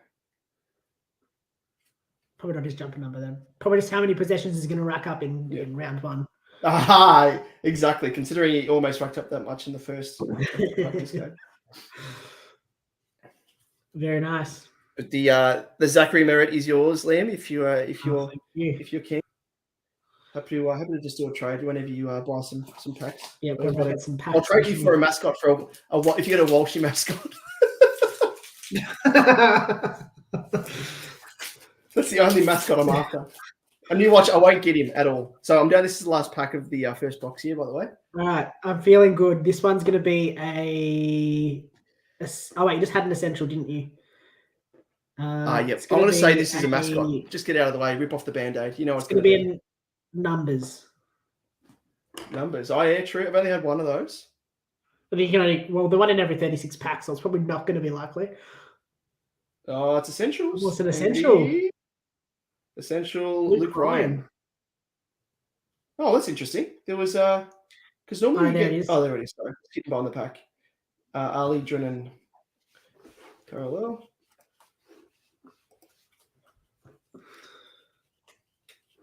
Probably not his jumper number then. Probably just how many possessions he's going to rack up in round 1. Ah, exactly. Considering he almost racked up that much in the first practice game. Very nice. But the Zachary Merritt is yours, Liam. If you're keen. Happy to just do a trade whenever you buy some packs. Yeah, we'll get some packs. I'll trade you for a mascot for if you get a Walshy mascot. That's the only mascot I'm after. A new watch, I won't get him at all. So I'm down. This is the last pack of the first box here, by the way. All right, I'm feeling good. This one's going to be oh wait, you just had an essential, didn't you? Yep. I'm going to say this is a mascot. Just get out of the way. Rip off the Band-Aid. You know it's going to be in numbers. Numbers. Oh yeah, true. I've only had one of those. I think you can only the one in every 36 packs, so it's probably not going to be likely. Oh, it's essentials. What's an essential? Essential Luke Ryan. Oh, that's interesting. There was because normally there it is. Oh, there it is. Sorry, it's hidden behind the pack. Ali Drennan parallel.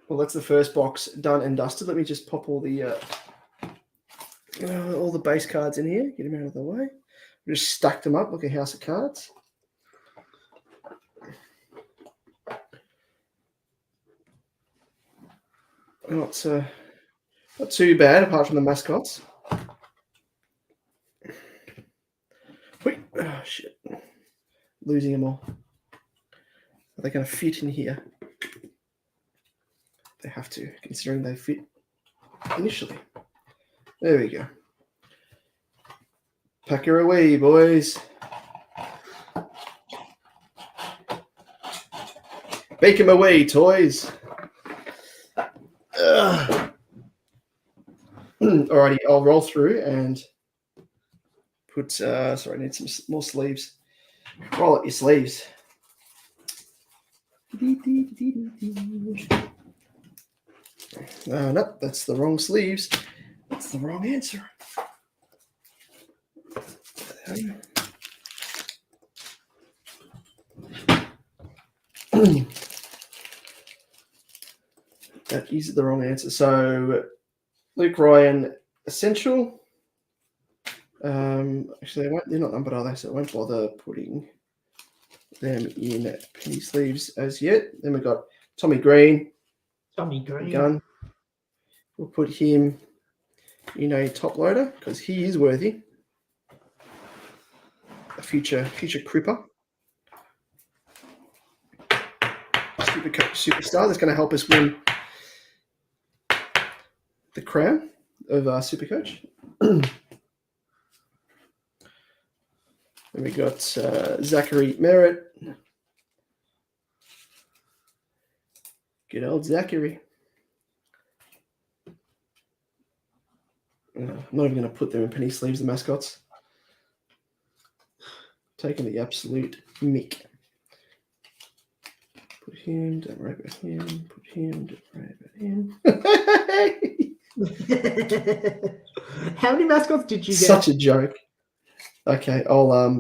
Well, that's the first box done and dusted. Let me just pop all the base cards in here. Get them out of the way. We just stacked them up like a house of cards. Not too bad, apart from the mascots. Wait, oh shit! Losing them all. Are they going to fit in here? have to, considering they fit initially. There we go. Pack her away, boys. Make him away, toys. Alrighty, I'll roll through and put. Sorry, I need some more sleeves. Roll up your sleeves. Nope, that's the wrong sleeves. That's the wrong answer. That is the wrong answer. So, Luke Ryan, essential. Actually, they're not numbered, are they? So I won't bother putting them in penny sleeves as yet. Then we've got Tommy Green. Gun. We'll put him in a top loader because he is worthy. A future cripper. Superstar that's going to help us win the crown of Supercoach. Then we got Zachary Merritt. Good old Zachary. I'm not even going to put them in penny sleeves, the mascots. Taking the absolute mick. Put him, don't worry about him. Put him, don't worry about him. How many mascots did you get? Such a joke. Okay, I'll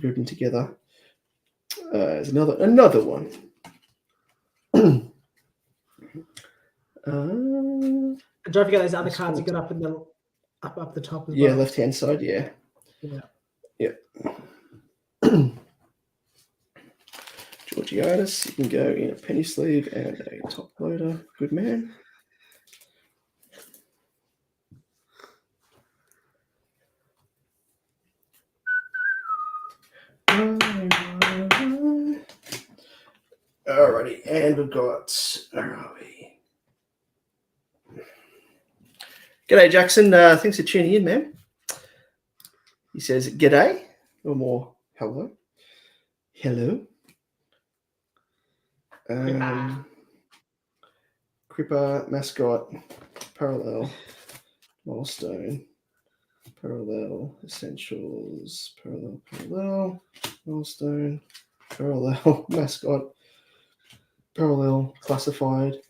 group them together. There's another one. Don't forget those other cards you got up in the up the top as well. Yeah, left hand side. Yeah. Georgiadis, you can go in a penny sleeve and a top loader. Good man. Alrighty, and we've got. Where are we? G'day, Jackson. Thanks for tuning in, man. He says, "G'day," or more, "Hello." Hello. Cripper, mascot, parallel, milestone, parallel, essentials, parallel, milestone, parallel, mascot, parallel, classified.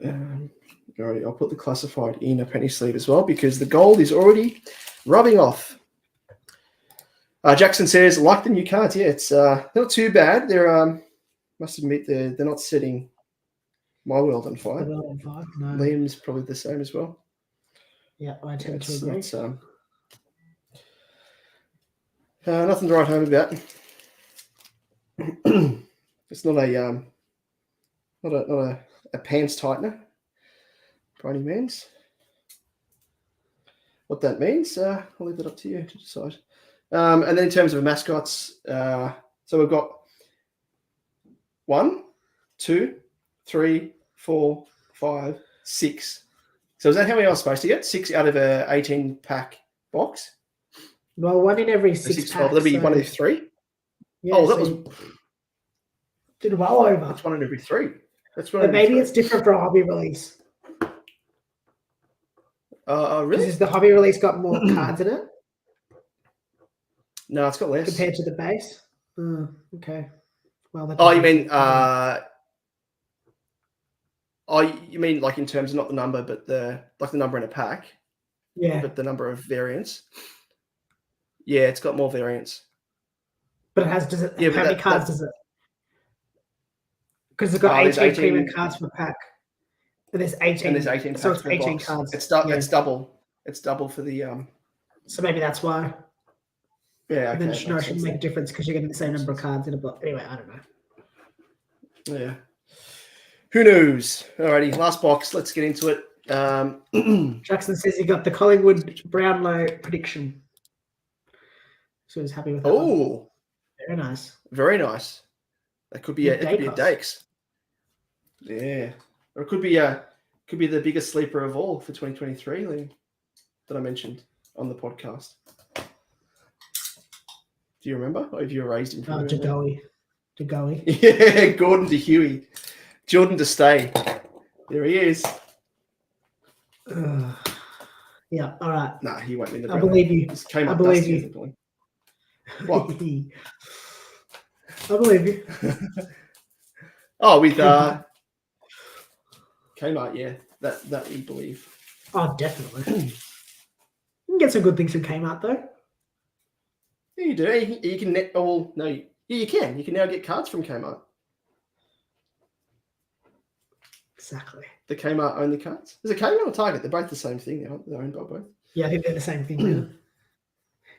Alright, I'll put the classified in a penny sleeve as well because the gold is already rubbing off. Jackson says, like the new cards. Yeah, it's not too bad. They're must admit they're not setting my world on fire. No. Liam's probably the same as well. Yeah, I tend to agree. Nothing to write home about. It's not a pants tightener by any means. What that means, I'll leave it up to you to decide. And then in terms of mascots, so we've got 1, 2, 3, 4, 5, 6. So is that how many I was supposed to get? 6 out of a 18-pack box? Well, one in every 6 packs. That'd be one of 3? Yeah, that was... Did well over. That's one in every 3. But maybe it's different for a hobby release. Really? Has the hobby release got more cards in it? No, it's got less. Compared to the base? Okay. Well, you mean... you mean like in terms of not the number, but the number in a pack? Yeah. But the number of variants? Yeah, it's got more variants. But how many cards does it? Because it's got 18 premium cards per pack. But there's 18. And there's 18 packs so it's per 18 box. cards. It's double. It's double for the... So maybe that's why. Yeah, okay. Then it shouldn't make a difference because you're getting the same number of cards in a book. Anyway, I don't know. Yeah. Who knows? Alrighty, last box. Let's get into it. Jackson says he got the Collingwood Brownlow prediction. So he's happy with that. Oh, very nice. Very nice. That could be a Dakes. Yeah, or it could be the biggest sleeper of all for 2023, Liam, that I mentioned on the podcast. Do you remember? Or have you erased him? DeGoey. Yeah, Gordon to Huey. Jordan to stay. There he is. Yeah, all right. Nah, he won't win the I believe you. I believe you. What? I believe you. Oh, with Kmart, yeah. That we believe. Oh, definitely. You can get some good things from Kmart, though. Yeah, you do. You can you can. You can now get cards from Kmart. Exactly. The Kmart only cards. Is it Kmart or Target? They're both the same thing now. They're owned by both. Yeah, I think they're the same thing now.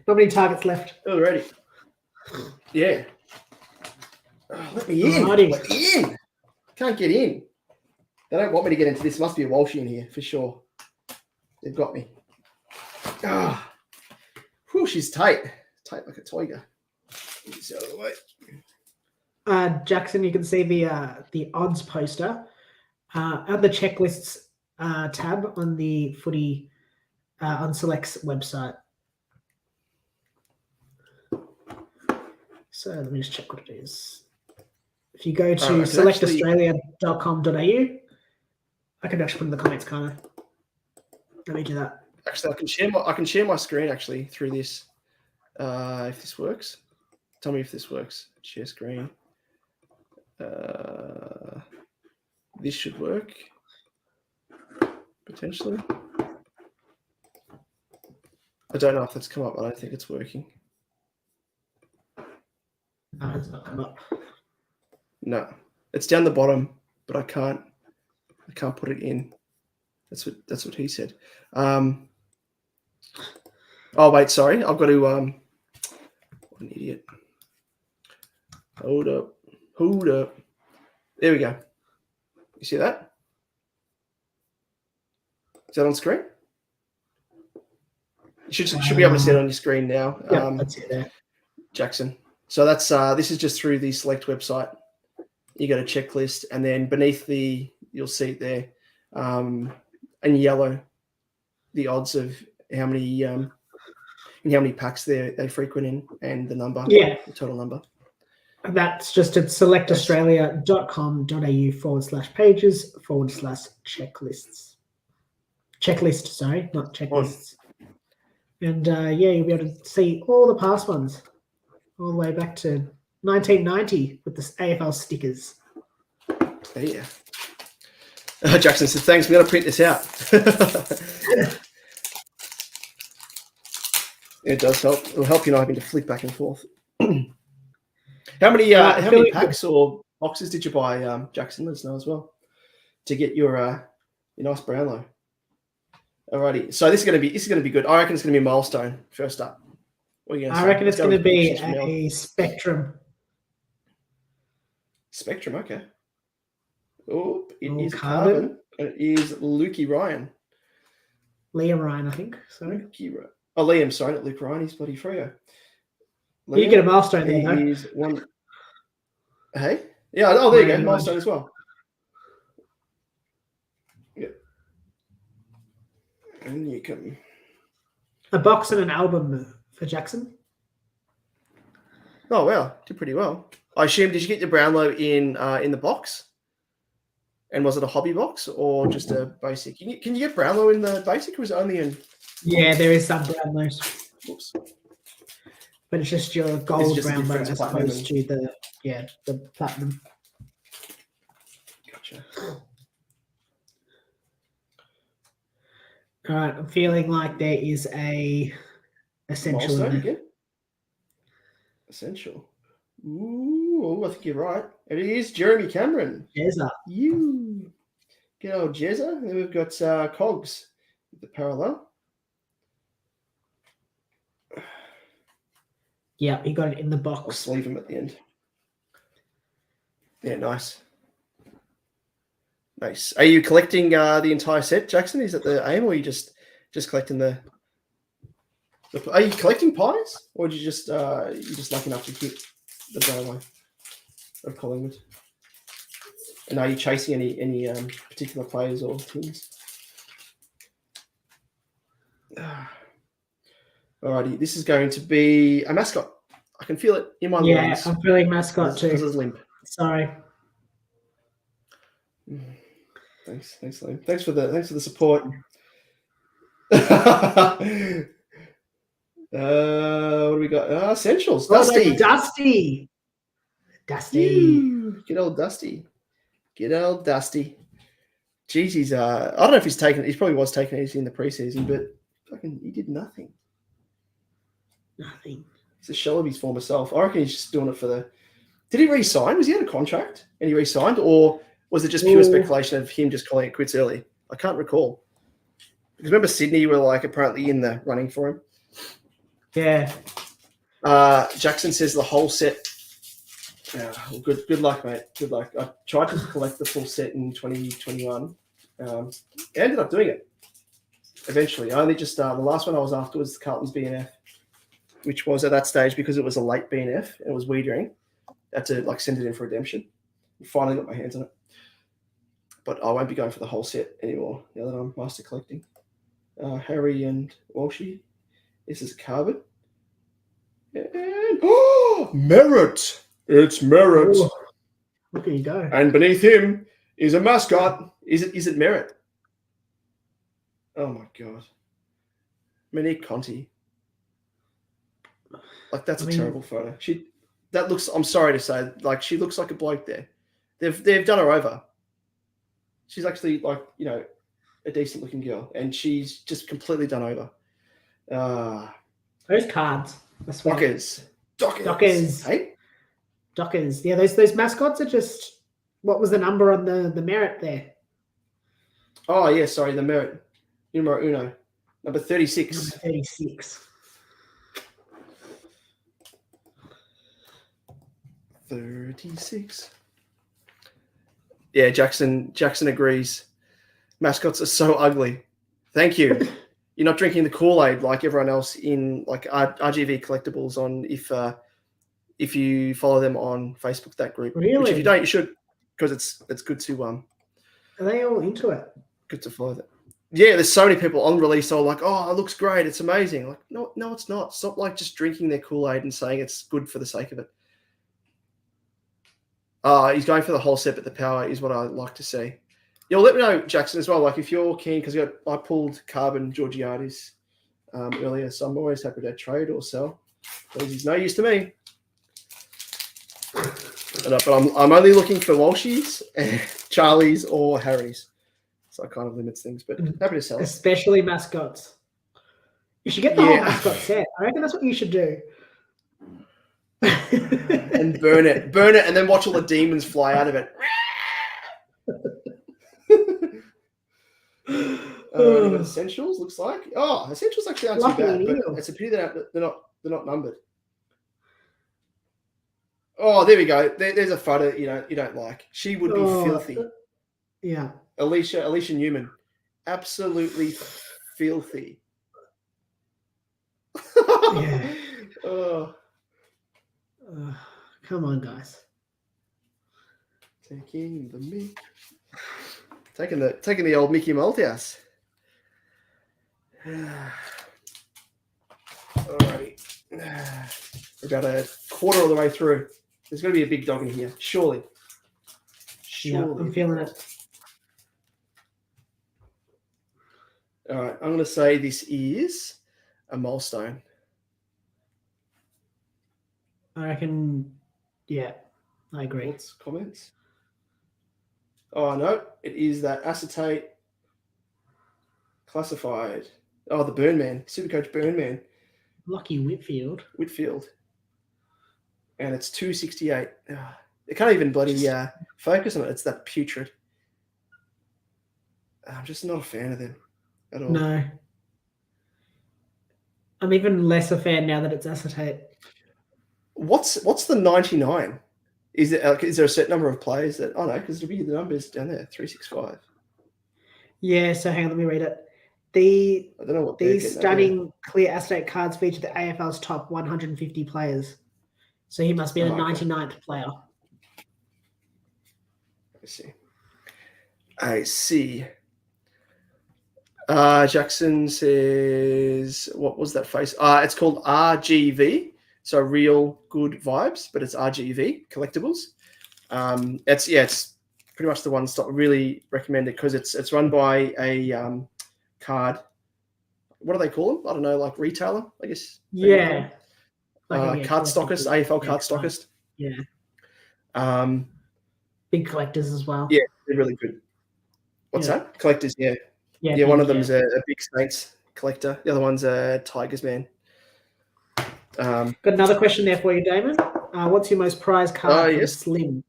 Not many Targets left. Already. Yeah. Oh, let me in. Alrighty. Let me in. Can't get in. They don't want me to get into this. Must be a Walshy in here for sure. They've got me. Ah. Whew, she's tight. Tight like a tiger. Get out of the way. Jackson, you can see the odds poster at the checklists tab on the Footy on Select's website. So let me just check what it is. If you go to selectaustralia.com.au, I can actually put in the comments, can't I? Let me do that. Actually, I can share my screen actually through this. If this works, tell me if this works. Share screen. This should work potentially. I don't know if that's come up. I don't think it's working. No, it's not come up. No, it's down the bottom, but I can't put it in. That's what he said. Oh wait, sorry. I've got to what an idiot. Hold up. There we go. You see that? Is that on screen? You should be able to see it on your screen now. Yeah, that's it there. Jackson. So that's this is just through the Select website. You got a checklist, and then beneath you'll see it there, in yellow, the odds of how many packs they frequent in, and the number, the total number. That's just at selectaustralia.com.au/pages/checklists. Checklist, sorry, not checklists. And you'll be able to see all the past ones, all the way back to 1990 with the AFL stickers. Yeah. Jackson said, "Thanks. We got to print this out." It does help. It'll help you not having to flick back and forth. How many packs or boxes did you buy, Jackson? Let us know as well to get your nice Brownlow. Alrighty, so this is going to be good. I reckon it's going to be a milestone. First up, I reckon it's going to be a Spectrum. Spectrum, okay. Oh, it is carbon. It is Lukey Ryan. Liam Ryan, I think. Sorry. Liam. Sorry, not Luke Ryan. He's bloody Freo. You get a milestone there, though. He's one. Hey, yeah. Oh, there you go. Milestone as well. Yep. And you can a box and an album for Jackson. Oh wow, did pretty well. I assume. Did you get your Brownlow in the box? And was it a hobby box or just a basic? Can you get Brownlow in the basic, or is it only in? Yeah, there is some Brownlows. Whoops. But it's just your gold Brownlow as opposed to the platinum. Gotcha. All right, I'm feeling like there is a essential in there. Again? Essential. Ooh, I think you're right. It is Jeremy Cameron. Jezza. You. Good old Jezza. Then we've got Cogs with the parallel. Yeah, he got it in the box. I'll leave him at the end. Yeah, nice. Nice. Are you collecting the entire set, Jackson? Is that the aim, or are you just collecting the? Are you collecting pies, or are you just lucky enough to keep the Brownlow of Collingwood? And are you chasing any particular players or teams? Alrighty, this is going to be a mascot. I can feel it in my lungs. I'm feeling mascot too. This is limp. Sorry. Thanks, Liam. Thanks for the support. What do we got? Essentials. Dusty. Dusty. Good old Dusty. Jeez, he's I don't know if he probably was taking it easy in the preseason, but fucking he did nothing. He's a shell of his former self. I reckon he's just doing it for the. Did he re-sign? Was he out of contract and he re-signed, or was it just pure speculation of him just calling it quits early? I can't recall. Because remember Sydney were like apparently in the running for him. Yeah. Jackson says the whole set. Yeah, well, good luck, mate. Good luck. I tried to collect the full set in 2021. I ended up doing it eventually. I only just the last one I was after was Carlton's BNF, which was at that stage because it was a late BNF and it was weedering. I had to send it in for redemption. Finally got my hands on it. But I won't be going for the whole set anymore now that I'm master collecting. Harry and Walshy. This is a carbon. And Merritt! It's Merritt. Ooh, look at you go. And beneath him is a mascot. Is it Merritt? Oh my god. Monique Conti. That's a terrible photo. I'm sorry to say, she looks like a bloke there. They've done her over. She's actually a decent looking girl, and she's just completely done over. Those cards. Dockers. Hey? Dockers. Yeah, those mascots are just. What was the number on the Merit there? Oh yeah, sorry, the Merit. Numero uno. Number 36. Number 36. 36. Yeah, Jackson agrees. Mascots are so ugly. Thank you. You're not drinking the Kool-Aid like everyone else in RGV Collectibles on if you follow them on Facebook, that group. Really? Which if you don't, you should, because it's good to Are they all into it? Good to follow that. Yeah, there's so many people on release all like, oh, it looks great, it's amazing. No, it's not. Stop just drinking their Kool-Aid and saying it's good for the sake of it. He's going for the whole set, but the power is what I like to see. Yeah, well, let me know, Jackson, as well. If you're keen, because I pulled Carbon Georgiades earlier, so I'm always happy to trade or sell. Because he's no use to me. But I'm only looking for Walshies, Charlies, or Harrys. So it kind of limits things, but happy to sell. Especially mascots. You should get the whole mascot set. I reckon that's what you should do. And burn it, and then watch all the demons fly out of it. Essentials looks like. Essentials actually aren't too bad, but it's a pity that they're not numbered. Oh, there we go. There's a photo you don't like. She would be filthy. Yeah. Alicia Newman, absolutely filthy. Yeah. Come on, guys. Taking the old Mickey Malthouse. Alrighty. We're about a quarter of the way through. There's going to be a big dog in here, surely. Yeah, I'm feeling it. All right, I'm going to say this is a milestone. I reckon, yeah, I agree. Thoughts, comments? Oh, no, it is that acetate classified. Oh, the Burnman, Supercoach Burnman. Lucky Whitfield. And it's 268. It can't even bloody focus on it. It's that putrid. I'm just not a fan of them at all. No. I'm even less a fan now that it's acetate. What's the 99? Is there a set number of players that? Oh no, because it'll be the numbers down there, 365. Yeah. So hang on, let me read it. I don't know what these stunning clear acetate cards feature the AFL's top 150 players. So he must be the 99th player. Let's see. I see. Jackson says, what was that face? It's called RGV, so Real Good Vibes, but it's RGV Collectibles. It's pretty much the one stop. Really recommend it because it's run by a card. What do they call them? I don't know, like retailer, I guess. Yeah. Card stockist, AFL card stockist. Yeah. Um, Big collectors as well. Yeah, they're really good. What's that? Collectors, yeah. Yeah, one of them's a big Saints collector. The other one's a Tigers man. Got another question there for you, Damon. What's your most prized card from Slim?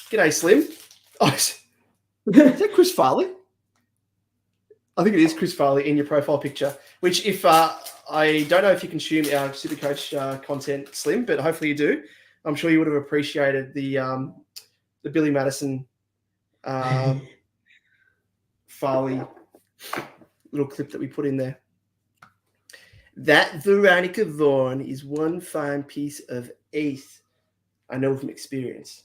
G'day, Slim. Oh, is that Chris Farley? I think it is Chris Farley in your profile picture, which if I don't know if you consume our Supercoach content, Slim, but hopefully you do. I'm sure you would have appreciated the Billy Madison Farley little clip that we put in there. That Veronica Vaughn is one fine piece of ace. I know from experience.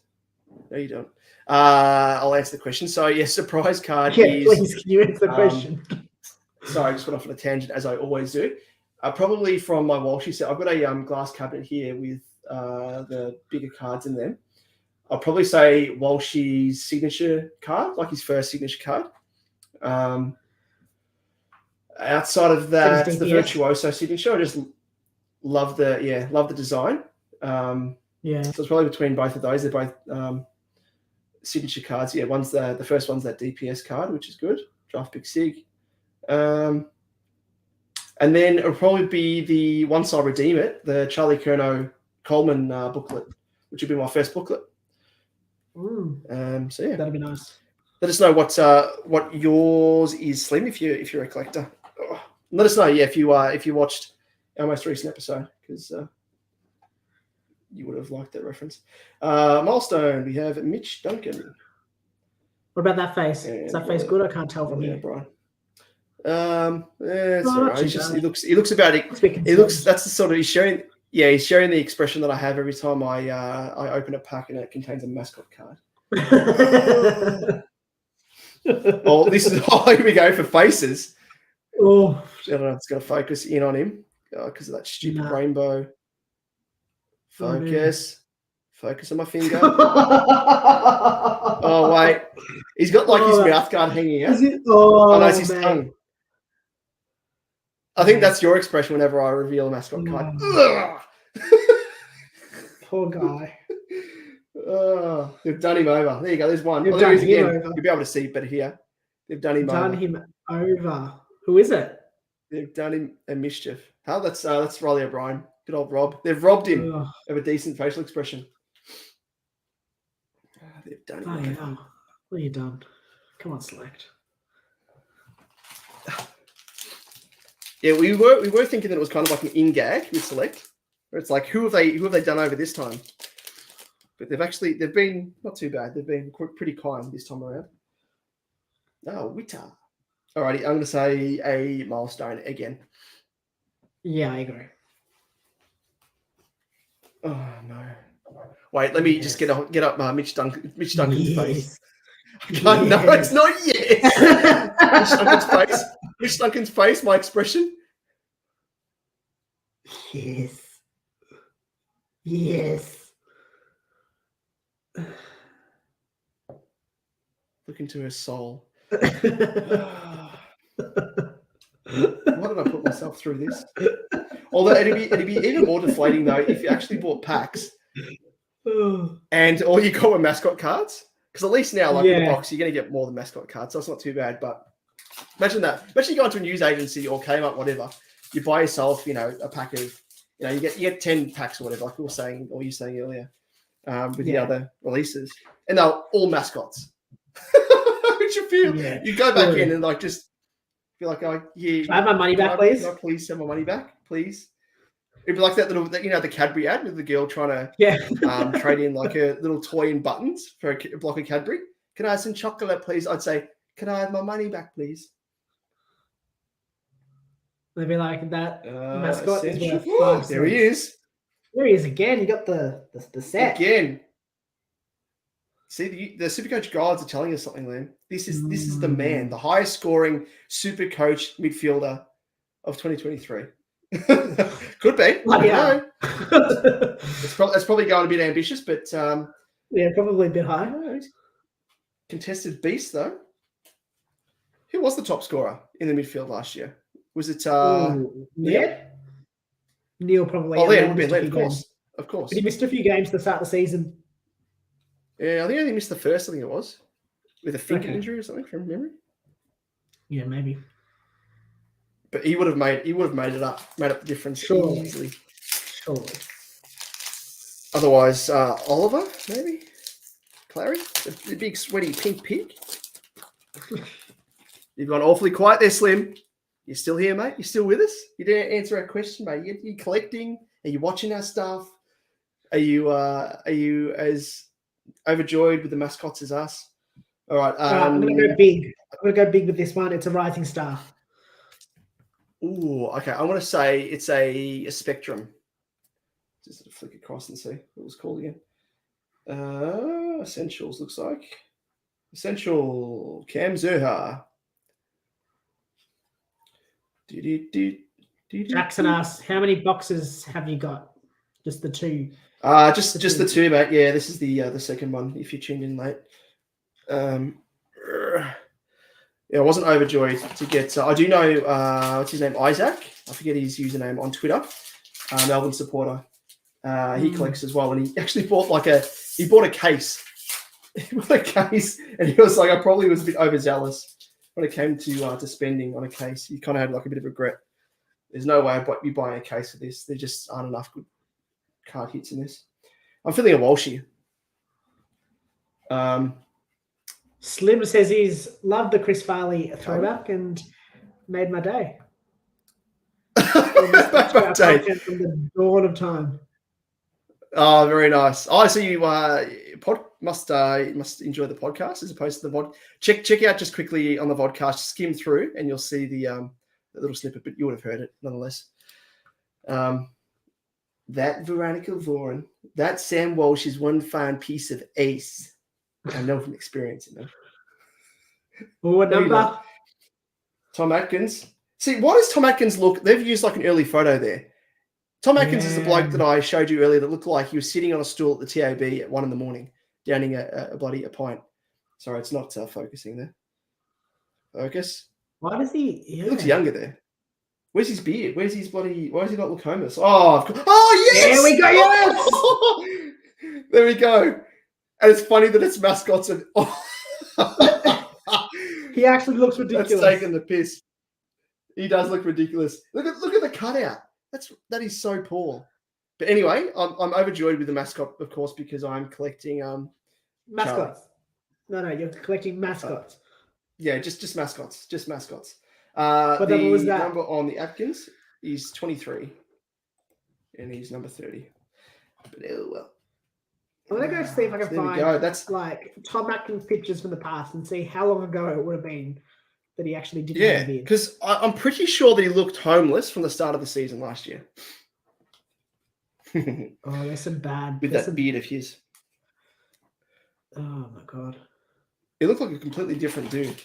No, you don't. I'll answer the question. So, yes, surprise card is... please, can you answer the question? Sorry, I just went off on a tangent, as I always do. Probably from my Walshy set. I've got a glass cabinet here with the bigger cards in them. I'll probably say Walshy's signature card, like his first signature card. Outside of that, the Virtuoso signature. I just love the design. So it's probably between both of those. They're both signature cards. Yeah, one's the first one's that DPS card, which is good. Draft Pick Sig. And then it'll probably be the once I redeem it, the Charlie Curnow Coleman booklet, which would be my first booklet. So yeah, that'd be nice. Let us know what yours is, Slim, if you're a collector. Let us know, if you watched our most recent episode, because you would have liked that reference. Milestone, we have Mitch Duncan. What about that face? Is that face good? I can't tell from here. Brian. It's all right. He looks about it. He looks. That's the sort of he's showing the expression that I have every time I open a pack and it contains a mascot card. Here we go for faces. I don't know if it's going to focus in on him because of that stupid rainbow. Focus on my finger. Oh wait, he's got like his mouth guard hanging out. No, it's his tongue. I think that's your expression whenever I reveal a mascot card. Poor guy. They've done him over. There you go. There's one. There he is again. You'll be able to see it better here. They've done him over. Who is it? They've done him a mischief. That's Riley O'Brien. Good old Rob. They've robbed him of a decent facial expression. They've done him. What have you done? Come on, Select. Yeah, we were thinking that it was kind of like an in-gag with Select, where it's like, who have they done over this time? But they've been not too bad. They've been pretty kind this time around. Oh, Witter. Alrighty, I'm going to say a milestone again. Yeah, I agree. Oh no! Wait, let me just get up Mitch Duncan's face. No, it's not yes. Mitch Duncan's face. My expression. Yes. Look into her soul. Why did I put myself through this? Although it'd be even more deflating though if you actually bought packs and all you got were mascot cards. Because at least now, like in the box, you're going to get more than mascot cards, so it's not too bad. But imagine that. Imagine you go into a news agency or Kmart, whatever. You buy yourself, a pack of, you get 10 packs or whatever, like you were saying earlier, with the other releases, and they're all mascots. Which you feel you go back in and like just feel like, oh yeah, can I have my money back, please? Can I please have my money back, please? It'd be like that little, the Cadbury ad with the girl trying to trade in like a little toy and buttons for a block of Cadbury. Can I have some chocolate, please? I'd say, can I have my money back, please? They'd be like, that mascot is worth $5. There he is. There he is again. You got the set. Again. See, the Supercoach guides are telling us something, Liam. This is the man, the highest scoring Supercoach midfielder of 2023. Could be. I don't know. It's probably going a bit ambitious, but yeah, probably a bit high. Contested beast though. Who was the top scorer in the midfield last year? Was it Neil? Neil probably. Oh, yeah, it would be Led, of course. But he missed a few games to start the season. Yeah, I think he only missed the first. I think it was with a finger injury or something from memory. Yeah, maybe. But he would have made it up the difference easily. Surely. Otherwise, Oliver maybe, Clary, the big sweaty pink pig. You've gone awfully quiet there, Slim. You still here, mate? You still with us? You didn't answer our question, mate. You collecting? Are you watching our stuff? Are you as overjoyed with the mascots as us? All right. I'm going to go big. I'm going to go big with this one. It's a rising star. Ooh, okay. I want to say it's a spectrum. Just flick across and see what it was called again. Essentials looks like. Essential Cam Zurha. Jackson asks, how many boxes have you got? Just the two. Just the two, mate. Yeah, this is the second one. If you tuned in late, yeah, I wasn't overjoyed to get. I do know what's his name, Isaac. I forget his username on Twitter. Melbourne supporter. He collects as well, and he actually bought a case. He bought a case, and he was like, I probably was a bit overzealous when it came to spending on a case. He kind of had like a bit of regret. There's no way I'd be buying a case of this. There just aren't enough good card hits in this. I'm feeling a Walshy. Slim says he's loved the Chris Farley throwback and made my day. From the dawn of time. Oh, very nice. Oh, so you must enjoy the podcast as opposed to the VOD. Check out just quickly on the vodcast, skim through, and you'll see the little snippet, but you would have heard it nonetheless. That Veronica Voren, that Sam Walsh is one fine piece of ace. I know from experience, you know. What number? Tom Atkins. See, why does Tom Atkins look? They've used like an early photo there. Tom Atkins is the bloke that I showed you earlier that looked like he was sitting on a stool at the TAB at 1 a.m, downing a pint. Sorry, it's not focusing there. Focus. Why does he? Yeah. He looks younger there. Where's his beard? Where's his bloody? Why does he not look homeless? Oh, yes! There we go. Yes. There we go. And it's funny that it's mascots and he actually looks ridiculous. That's taking the piss. He does look ridiculous. Look at the cutout. That is so poor. But anyway, I'm overjoyed with the mascot, of course, because I'm collecting mascots. Charlie. No, you're collecting mascots. Yeah, just mascots. Just mascots. What number was that? Number on the Atkins is 23. And he's number 30. But oh well. I'm going to go see if I can find that's like Tom Atkins pictures from the past and see how long ago it would have been that he actually did. Yeah, because I'm pretty sure that he looked homeless from the start of the season last year. Oh, there's some bad. With that beard of his. Oh, my God. He looked like a completely different dude.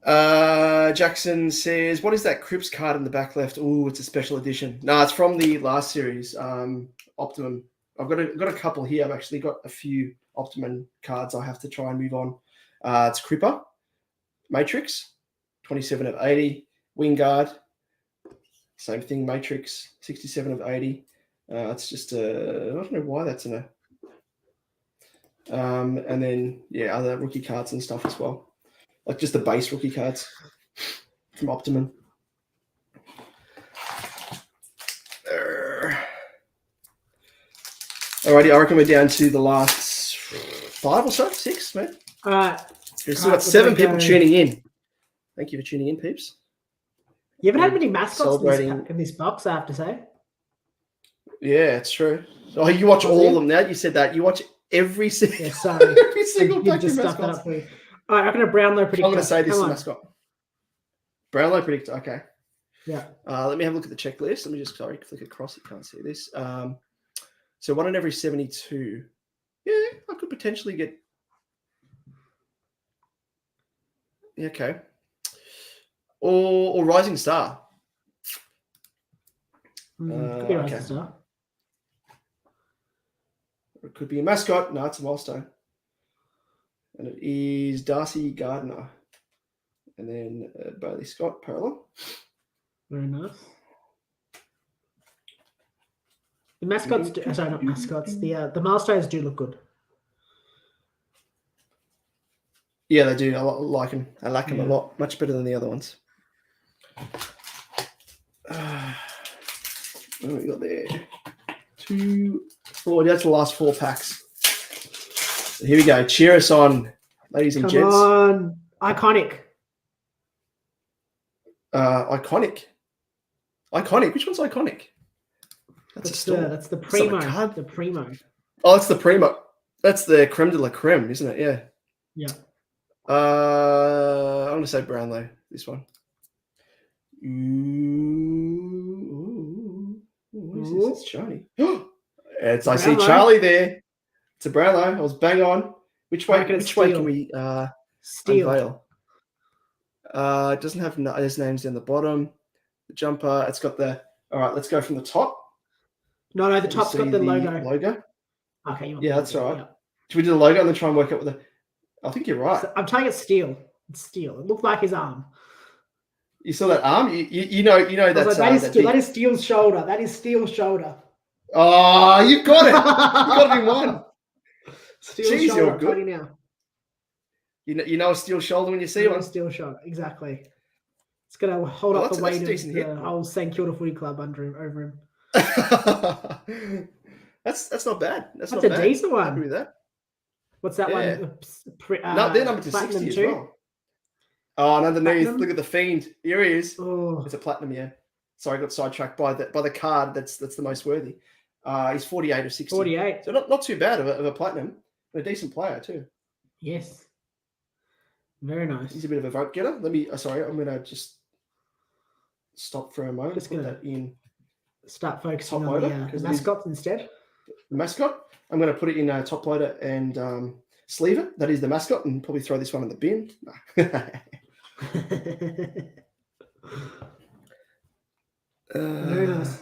Jackson says, what is that Crips card in the back left? Oh, it's a special edition. No, it's from the last series, Optimum. I've got a couple here. I've actually got a few Optimum cards I have to try and move on. It's Cripper, Matrix, 27 of 80, Wingard, same thing, Matrix, 67 of 80. It's just I don't know why that's in a. And then, yeah, other rookie cards and stuff as well. Like just the base rookie cards from Optimum. Alrighty, I reckon we're down to the last 5 or so, 6, mate. All right. We've still got 7 people tuning in. Thank you for tuning in, peeps. You haven't had many mascots in this box, I have to say. Yeah, it's true. Oh, you watch all of them now. You said that. You watch every single, every single pack of mascots. All right, I'm going to Brownlow predictor. I'm going to say this is a mascot. Brownlow predictor. Okay. Yeah. Let me have a look at the checklist. Let me just, flick across. You can't see this. So 1 in every 72. Yeah, I could potentially get. Yeah, okay. Or Rising Star. Could be Rising Okay. Star. It could be a mascot. No, it's a milestone. And it is Darcy Gardner. And then Bailey Scott, parallel. Very nice. The mascots, sorry, not mascots. The milestones do look good. Yeah, they do. I like them. I like them a lot. Much better than the other ones. What have we got there? 2, 4. That's the last 4 packs. So here we go. Cheer us on, ladies and gents. Come on. Iconic. Iconic. Iconic. Which one's iconic? That's the primo. Card? The primo. Oh, that's the primo. That's the creme de la creme, isn't it? Yeah. Yeah. I'm going to say Brownlow, this one. What is this? It's shiny. I see Charlie there. It's a Brownlow. I was bang on. Which way can we unveil? It doesn't have there's names down the bottom. The jumper, it's got the. All right, let's go from the top. No, the top's got the logo. Okay, yeah, that's all right. Yeah. Should we do the logo and then try and work out what the? I think you're right. So I'm telling it's steel. It's steel. It looked like his arm. You saw that arm? You know that's that is Steele's shoulder. That is Steele's shoulder. Oh, you got it. You got it in one. Steele's shoulder. You're good. Now. You know a steel shoulder when you see one. Steel shoulder, exactly. It's gonna hold up the weight of the whole St Kilda Footy Club over him. That's not bad. That's a decent one. Happy with that. What's that one? No, they're numbered to 60 as well. Oh, and underneath, look at the fiend. Here he is. Oh. It's a platinum, yeah. Sorry, I got sidetracked by the card. That's the most worthy. He's 48 of 60. 48. So not too bad of a platinum, but a decent player too. Yes. Very nice. He's a bit of a vote getter. I'm going to just stop for a moment. Just going to start focusing on the mascots instead. The mascot. I'm going to put it in top loader and sleeve it. That is the mascot, and probably throw this one in the bin. Very nice.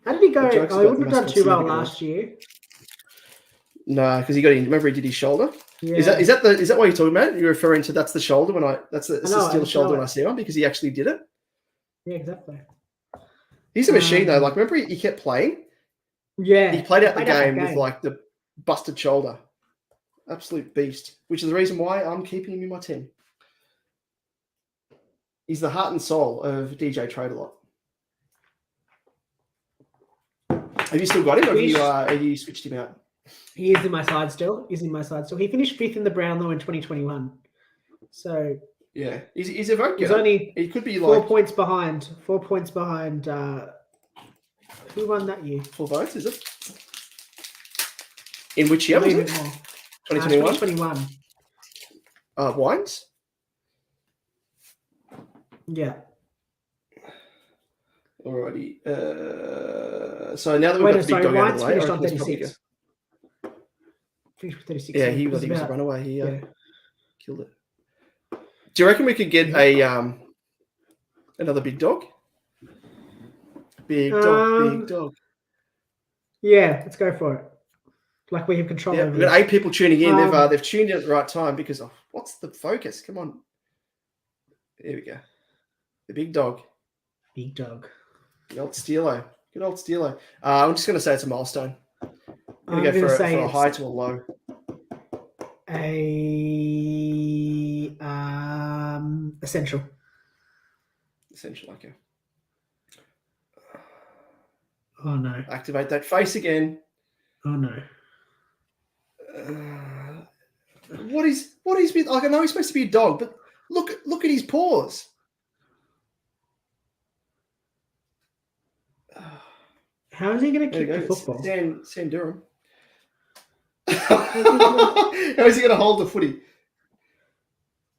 How did he go? He wouldn't have done too well last year. No, because he got in. Remember, he did his shoulder. Yeah. Is that what you're talking about? You're referring to that's the shoulder that's the steel shoulder when I see one because he actually did it. Yeah, exactly. He's a machine though. Like remember, he kept playing. Yeah, he played out the game with like the busted shoulder. Absolute beast. Which is the reason why I'm keeping him in my team. He's the heart and soul of DJ Trade a lot. Have you still got him, or have you switched him out? He is in my side still. He finished 5th in the Brownlow in 2021. So yeah, he's a vote getter. He's only he could be 4 points behind. 4 points behind. Who won that year? 4 votes, is it? In which year was it? 2021. 2021. Wines. Yeah. Alrighty. So now that we've got the big dog out of the way, finished on 36. Finished with 36. Yeah, he was a runaway. He killed it. Do you reckon we could get another big dog? Big dog. Yeah, let's go for it. Like we have control over. We've got 8 people tuning in. They've tuned in at the right time because what's the focus? Come on. There we go. The big dog. Big dog. Good old Steelo. I'm just going to say it's a milestone. I'm going to go for a high to a low. Essential. Essential, okay. Oh no. Activate that face again. Oh no. What is like? I know he's supposed to be a dog, but look at his paws. How is he going to kick the football? Sam Durham. How is he going to hold the footy?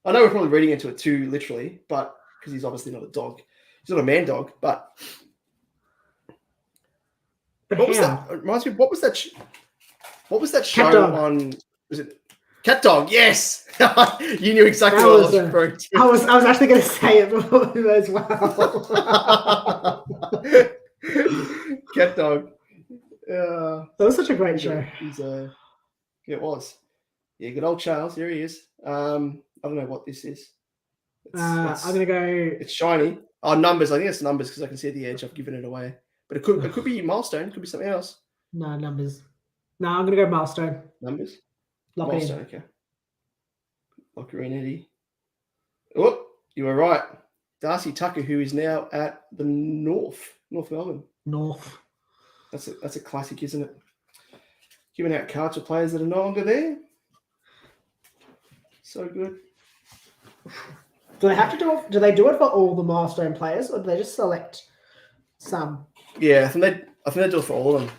I know we're probably reading into it too literally, but because he's obviously not a dog, he's not a man dog. But But What was how? that? It reminds me. What was that? What was that Cat show Dog. on? Was it Cat Dog? Yes, you knew exactly That what was, I was referring to. I was actually going to say it before as well. Cat Dog. Yeah, That was such a great show. It was. Yeah, good old Charles. There he is. I don't know what this is. I'm gonna go. It's shiny. Oh, numbers. I think it's numbers because I can see at the edge. I've given it away, but it could be milestone. It could be something else. No numbers. No, I'm gonna go milestone. Numbers. Lock Milestone. it in. Okay. Lock her in, Eddie. Oh, you were right. Darcy Tucker, who is now at the North Melbourne. North. That's a classic, isn't it? Giving out cards for players that are no longer there. So good. Do they have to do it? Do they do it for all the milestone players, or do they just select some? Yeah, I think they do it for all of them.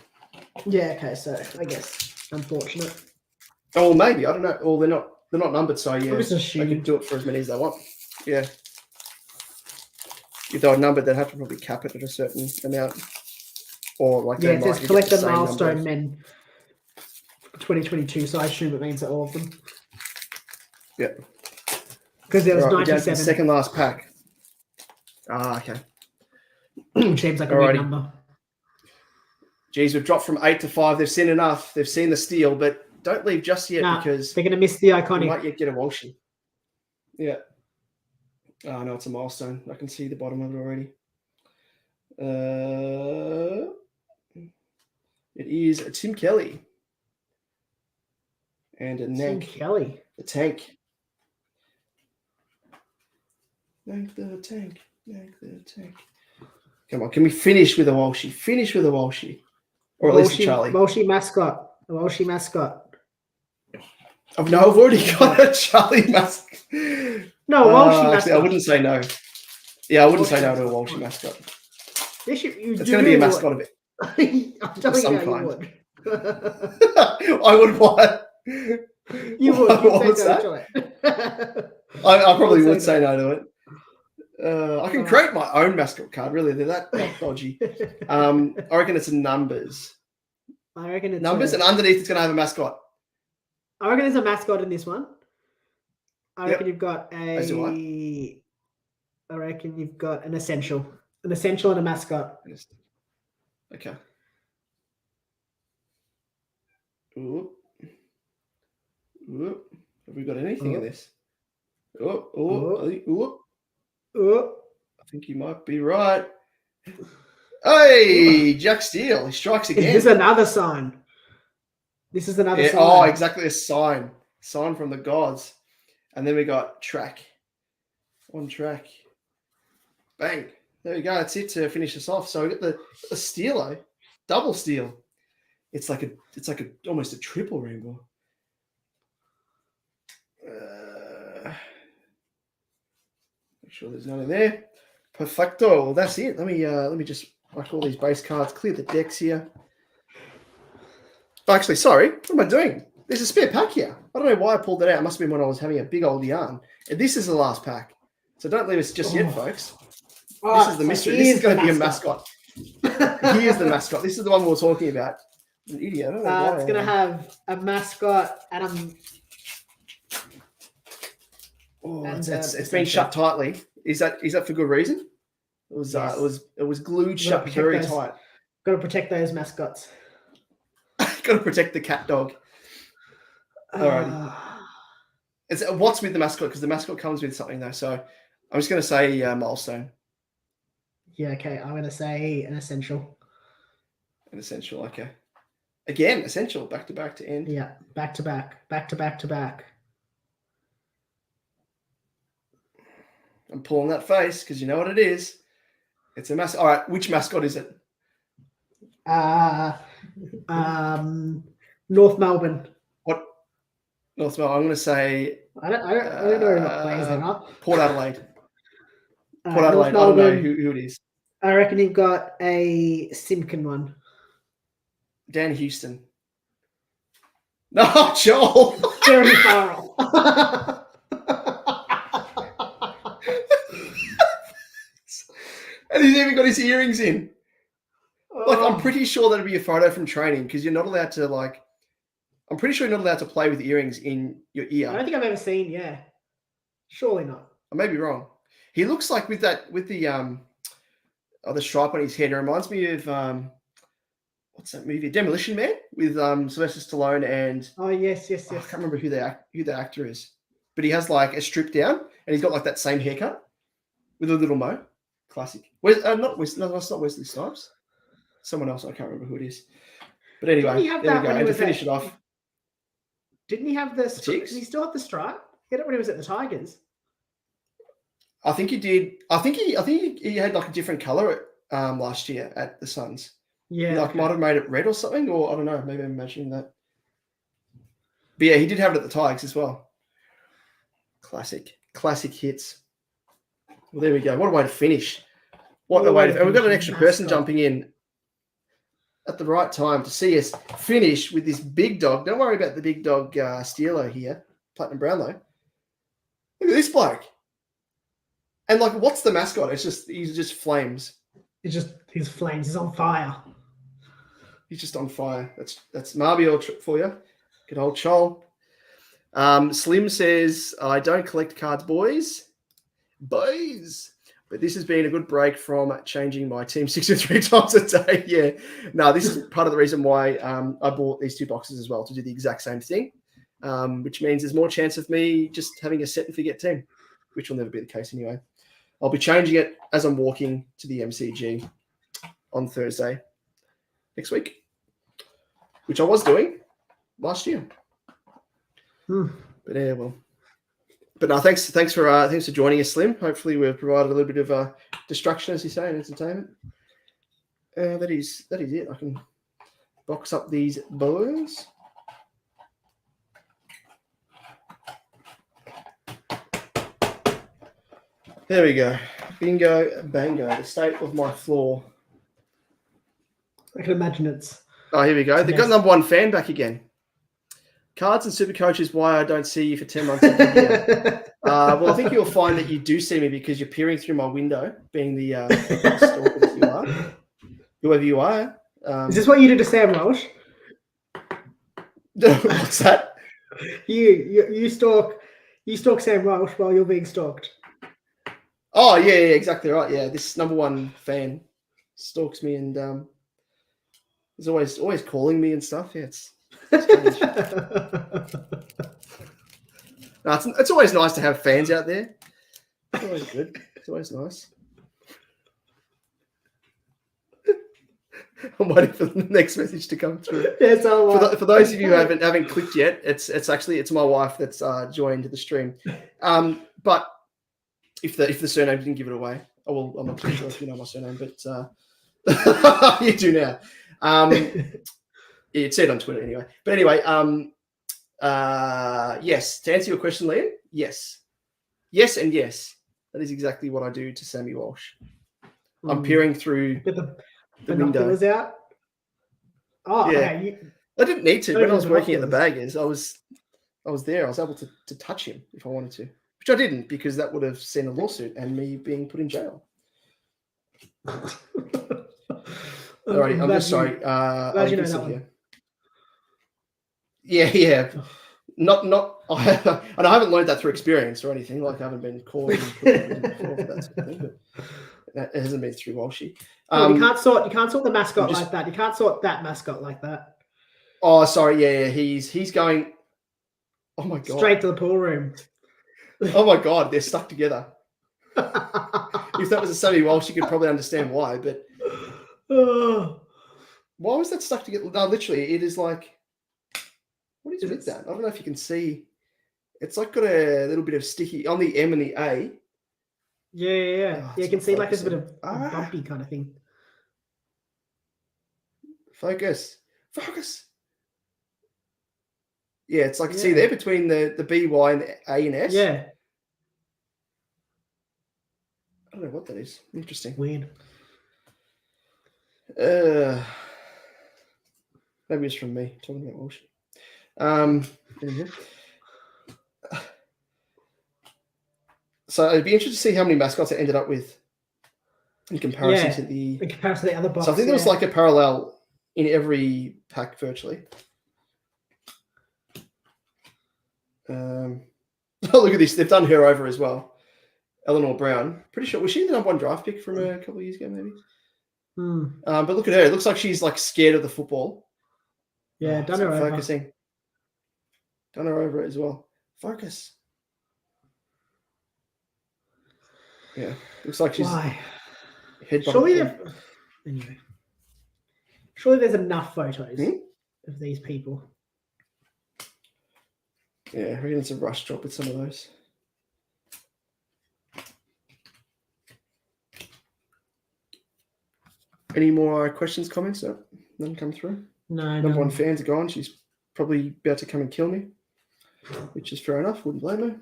Yeah. Okay. So I guess unfortunate. Oh, maybe I don't know. Well, they're not numbered, so yeah, I'm just they assuming. can do it for as many as they want. Yeah. If they were numbered, they'd have to probably cap it at a certain amount, or like Yeah, it says collect the milestone men 2022. So I assume it means that all of them. Yeah. Because there was Right, 97. Second last pack. Ah, okay. Which seems like a big number. Geez, we've dropped from 8 to 5. They've seen enough. They've seen the steal, but don't leave just yet because they're going to miss the iconic. You might yet get a Walshy. Yeah. Oh, no, it's a milestone. I can see the bottom of it already. It is a Tim Kelly. And a Tim Kelly. The tank. Nank the tank. Come on, can we finish with a Walshy? Or at least a Charlie. Walshy mascot. A Walshy mascot. I've already got a Charlie mascot. No, Walshy mascot. Actually, I wouldn't say no. Yeah, I wouldn't say no to a Walshy mascot. It's going to be a mascot of it. I'm telling you, you would. I would what? You would. What's that? I probably would say no to it. I can create my own mascot card. Really, they're that dodgy. I reckon it's numbers. I reckon it's numbers, and underneath it's going to have a mascot. I reckon there's a mascot in this one. I reckon you've got As do I reckon you've got an essential and a mascot. Okay. Ooh. Have we got anything in this? I think you might be right. Hey, Jack Steele. He strikes again. This is another sign. Sign. Oh, exactly. A sign. Sign from the gods. And then we got track. On track. Bang. There we go. That's it to finish us off. So we got the steelo. Double steal. It's like almost a triple rainbow. Make sure there's none in there. Perfecto. Well, that's it. Let me just whack all these base cards. Clear the decks here. Actually, sorry. What am I doing? There's a spare pack here. I don't know why I pulled it out. It must have been when I was having a big old yarn. And this is the last pack. So don't leave us just yet, folks. This is the mystery. This is going to be a mascot. Here's the mascot. This is the one we were talking about. An idiot. I don't know why. It's going to have a mascot and it's been shut tightly. Is that for good reason? It was Yes. It was glued shut very tight. Got to protect those mascots. Got to protect the cat dog. Alrighty. It's what's with the mascot, because the mascot comes with something though. So I'm just going to say milestone. Yeah, okay. I'm going to say an essential. An essential, okay. Again, essential, back to back to end. Yeah, back to back. I'm pulling that face because you know what it is. It's a mascot. All right, which mascot is it? North Melbourne. What? North Melbourne. I'm going to say. I don't know what players they are. Port Adelaide. Port Adelaide. I don't know who it is. I reckon you've got a Simkin one. Dan Houston. No, Joel. Jeremy Farrell. And he's even got his earrings in. Like, I'm pretty sure that'd be a photo from training because you're not allowed to, like, I'm pretty sure you're not allowed to play with earrings in your ear. I don't think I've ever seen, yeah. Surely not. I may be wrong. He looks like with the stripe on his head. It reminds me of what's that movie? Demolition Man with Sylvester Stallone and oh yes. I can't remember who the actor is, but he has like a strip down and he's got like that same haircut with a little mo. Classic. No, it's not Wesley Snipes. Someone else. I can't remember who it is. But anyway, there we go. And to finish it off, didn't he have the? Did he still have the stripe? He had it when he was at the Tigers. I think he did. I think he had like a different color last year at the Suns. Yeah, he might have made it red or something, or I don't know. Maybe I'm imagining that. But yeah, he did have it at the Tigers as well. Classic hits. Well, there we go. What a way to finish. What a way to. And we've got an extra person jumping in at the right time to see us finish with this big dog. Don't worry about the big dog Steelo here, Platinum Brownlow. Look at this bloke. And like, what's the mascot? He's just flames. He's flames. He's on fire. He's just on fire. That's Marbiel for you. Good old Chol. Slim says, I don't collect cards, boys. But this has been a good break from changing my team 63 times a day. Yeah. No, this is part of the reason why I bought these 2 boxes as well, to do the exact same thing, which means there's more chance of me just having a set and forget team, which will never be the case anyway. I'll be changing it as I'm walking to the MCG on Thursday next week, which I was doing last year. But yeah, well. But no, thanks for joining us, Slim. Hopefully we've provided a little bit of distraction, as you say, and entertainment. That is it. I can box up these boys. There we go. Bingo, bango. The state of my floor. I can imagine it's... Oh, here we go. They've got number 1 fan back again. Cards and Supercoach is why I don't see you for 10 months. Well, I think you'll find that you do see me because you're peering through my window, being the stalker that you are. Whoever you are. Is this what you did to Sam Welsh? What's that? You stalk Sam Welsh while you're being stalked. Oh, yeah, exactly right. Yeah, this number 1 fan stalks me and is always calling me and stuff. Yeah, it's no, it's always nice to have fans out there. It's always good. It's always nice. I'm waiting for the next message to come through. Yeah, so for those of you who haven't clicked yet, it's my wife that's joined the stream. But if the surname didn't give it away, I'm not too sure if you know my surname, but you do now. It said on Twitter anyway. But anyway, yes. To answer your question, Liam, yes. Yes and yes. That is exactly what I do to Sammy Walsh. I'm peering through the window. Out? Oh, yeah. Okay. I didn't need to. When I was working at the Baggers, I was there. I was able to touch him if I wanted to, which I didn't because that would have sent a lawsuit and me being put in jail. Alrighty, I'm just sorry. Glad you know that one. Yeah. Not. And I haven't learned that through experience or anything. Like I haven't been called before for that sort of thing, but it hasn't been through Walshy. You can't sort the mascot like that. You can't sort that mascot like that. Oh, sorry. Yeah. He's going. Oh my god! Straight to the pool room. Oh my god! They're stuck together. If that was a Sammy Walsh, you could probably understand why. But why was that stuck together? No, literally, it is like. What is with that? I don't know if you can see. It's like got a little bit of sticky on the M and the A. Yeah. Oh, you can see like there's a bit of bumpy kind of thing. Focus. Yeah, it's like see there between the B, Y, and the A and S. Yeah. I don't know what that is. Interesting. Weird. Maybe it's from me talking about Walsh. So it'd be interesting to see how many mascots I ended up with in comparison to the other box. So I think there was like a parallel in every pack virtually. Oh, look at this. They've done her over as well. Eleanor Brown. Pretty sure. Was she the number 1 draft pick from a couple of years ago, maybe? But look at her. It looks like she's like scared of the football. Yeah, done her over. Focusing. Done her over as well. Focus. Yeah. Looks like she's headbutting. Anyway. Surely there's enough photos of these people. Yeah, I reckon it's a rush job with some of those. Any more questions, comments? No, none come through. No. Number 1 fans are gone. She's probably about to come and kill me, which is fair enough. Wouldn't blame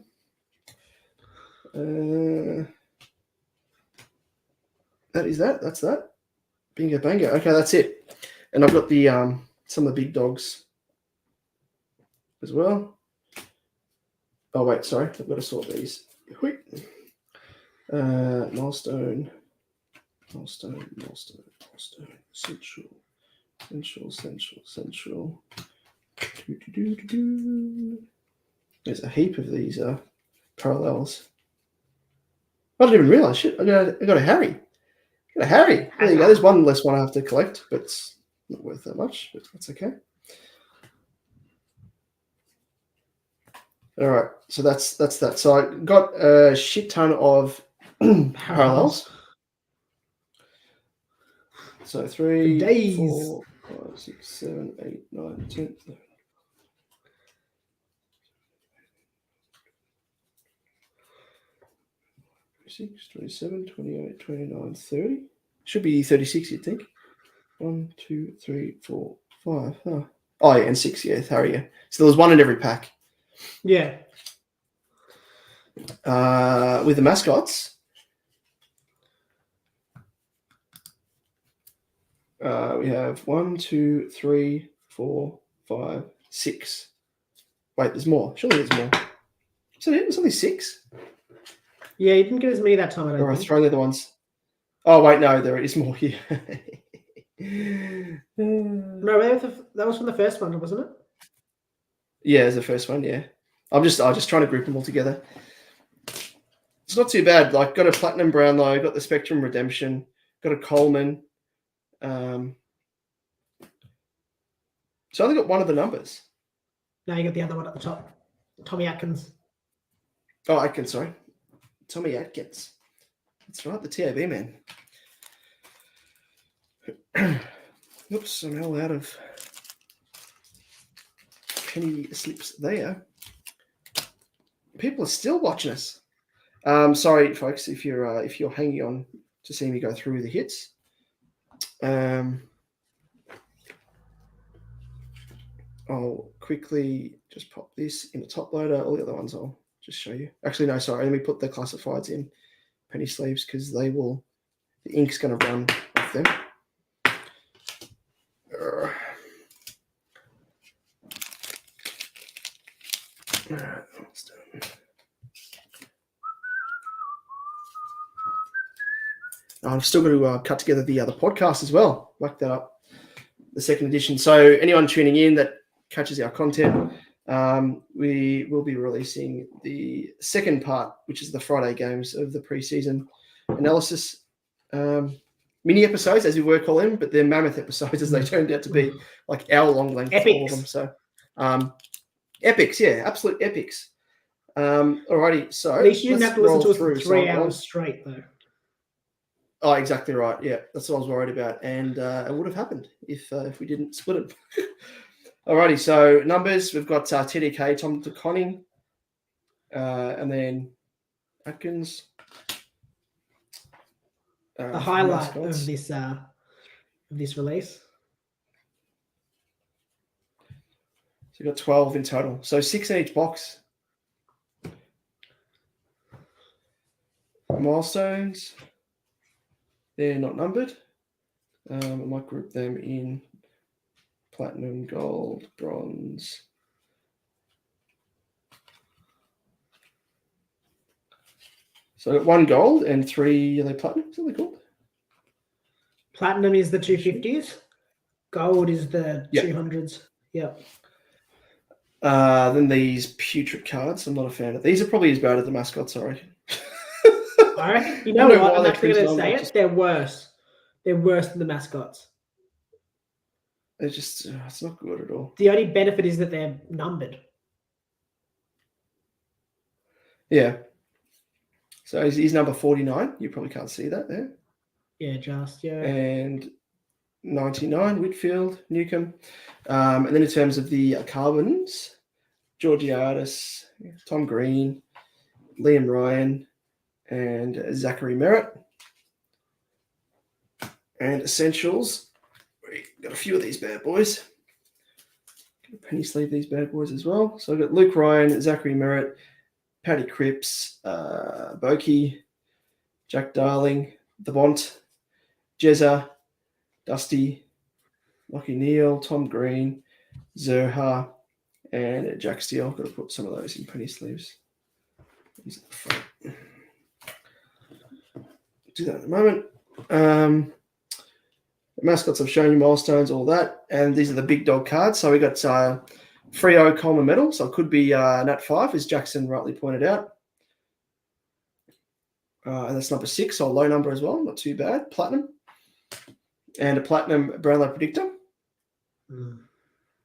her. That is that. That's that. Bingo bango. Okay, that's it. And I've got the some of the big dogs as well. Oh wait, sorry. I've got to sort these. Milestone. Central. There's a heap of these parallels. I didn't even realize. Shit, I got a Harry. There you go. There's one less one I have to collect, but it's not worth that much. But that's okay. All right, so that's that. So I got a shit ton of parallels. So 3, 4, 5, 6, 7, 8, 9, 10, 11. 26, 27, 28, 29, 30. Should be 36, you'd think. 1, 2, 3, 4, 5. Huh. Oh, yeah, and 6, yeah, Harry. Yeah. So there was one in every pack. Yeah. With the mascots, we have 1, 2, 3, 4, 5, 6. Wait, there's more. Surely there's more. So there's only 6. Yeah, you didn't give us me that time. Or I throw the other ones. Oh wait, no, there is more here. No, that was from the first one, wasn't it? Yeah, it's the first one. Yeah, I'm just trying to group them all together. It's not too bad. Like, got a Platinum Brownlow, got the Spectrum Redemption, got a Coleman. So I only got one of the numbers. No, you got the other one at the top. Tommy Atkins. Oh, Atkins, sorry. Tommy Atkins. That's right, the TAB man. Oops, I'm all out of penny slips there. People are still watching us. Sorry, folks, if you're hanging on to see me go through the hits. I'll quickly just pop this in the top loader. All the other ones I'll just show you. Actually, no, sorry. Let me put the classifieds in penny sleeves because the ink's going to run off them. All right, that's done. I've still got to cut together the other podcast as well. Whack that up. The second edition. So anyone tuning in that catches our content, we will be releasing the second part, which is the Friday games of the preseason analysis mini episodes, as we were calling them, but they're mammoth episodes as they turned out to be, like hour-long length, epics. All of them. So epics, yeah, absolute epics. Alrighty, so at least you didn't have to listen to us for 3 hours straight, though. Oh, exactly right. Yeah, that's what I was worried about, and it would have happened if we didn't split it. Alrighty, so numbers, we've got TDK, Tom DeConning, and then Atkins. The highlight of this release. So you've got 12 in total. So 6 in each box. Milestones. They're not numbered. I might group them in platinum, gold, bronze. So I got 1 gold and 3 yellow platinum. Is that what they're called? Platinum is the 250s. Gold is the Yep. 200s. Yep. Then these putrid cards. I'm not a fan of. These are probably as bad as the mascots, I reckon. I reckon, you know what? I'm actually going to say it. They're worse. They're worse than the mascots. They're just, it's not good at all. The only benefit is that they're numbered. Yeah. So he's number 49. You probably can't see that there. Yeah, yeah. And 99, Whitfield, Newcomb. And then in terms of the carbons, Georgiadis, Tom Green, Liam Ryan, and Zachary Merritt. And essentials, we got a few of these bad boys. Penny sleeve these bad boys as well. So I've got Luke Ryan, Zachary Merritt, Paddy Cripps, Boki, Jack Darling, The Bont, Jezza, Dusty, Lockie Neal, Tom Green, Zerha, and Jack Steele. I've got to put some of those in penny sleeves. These at the front. Do that in a moment. The mascots I've shown you, milestones, all that. And these are the big dog cards. So we got Freo Coleman medal. So it could be Nat 5, as Jackson rightly pointed out. And that's number 6, so a low number as well. Not too bad. Platinum. And a platinum Brownlow predictor.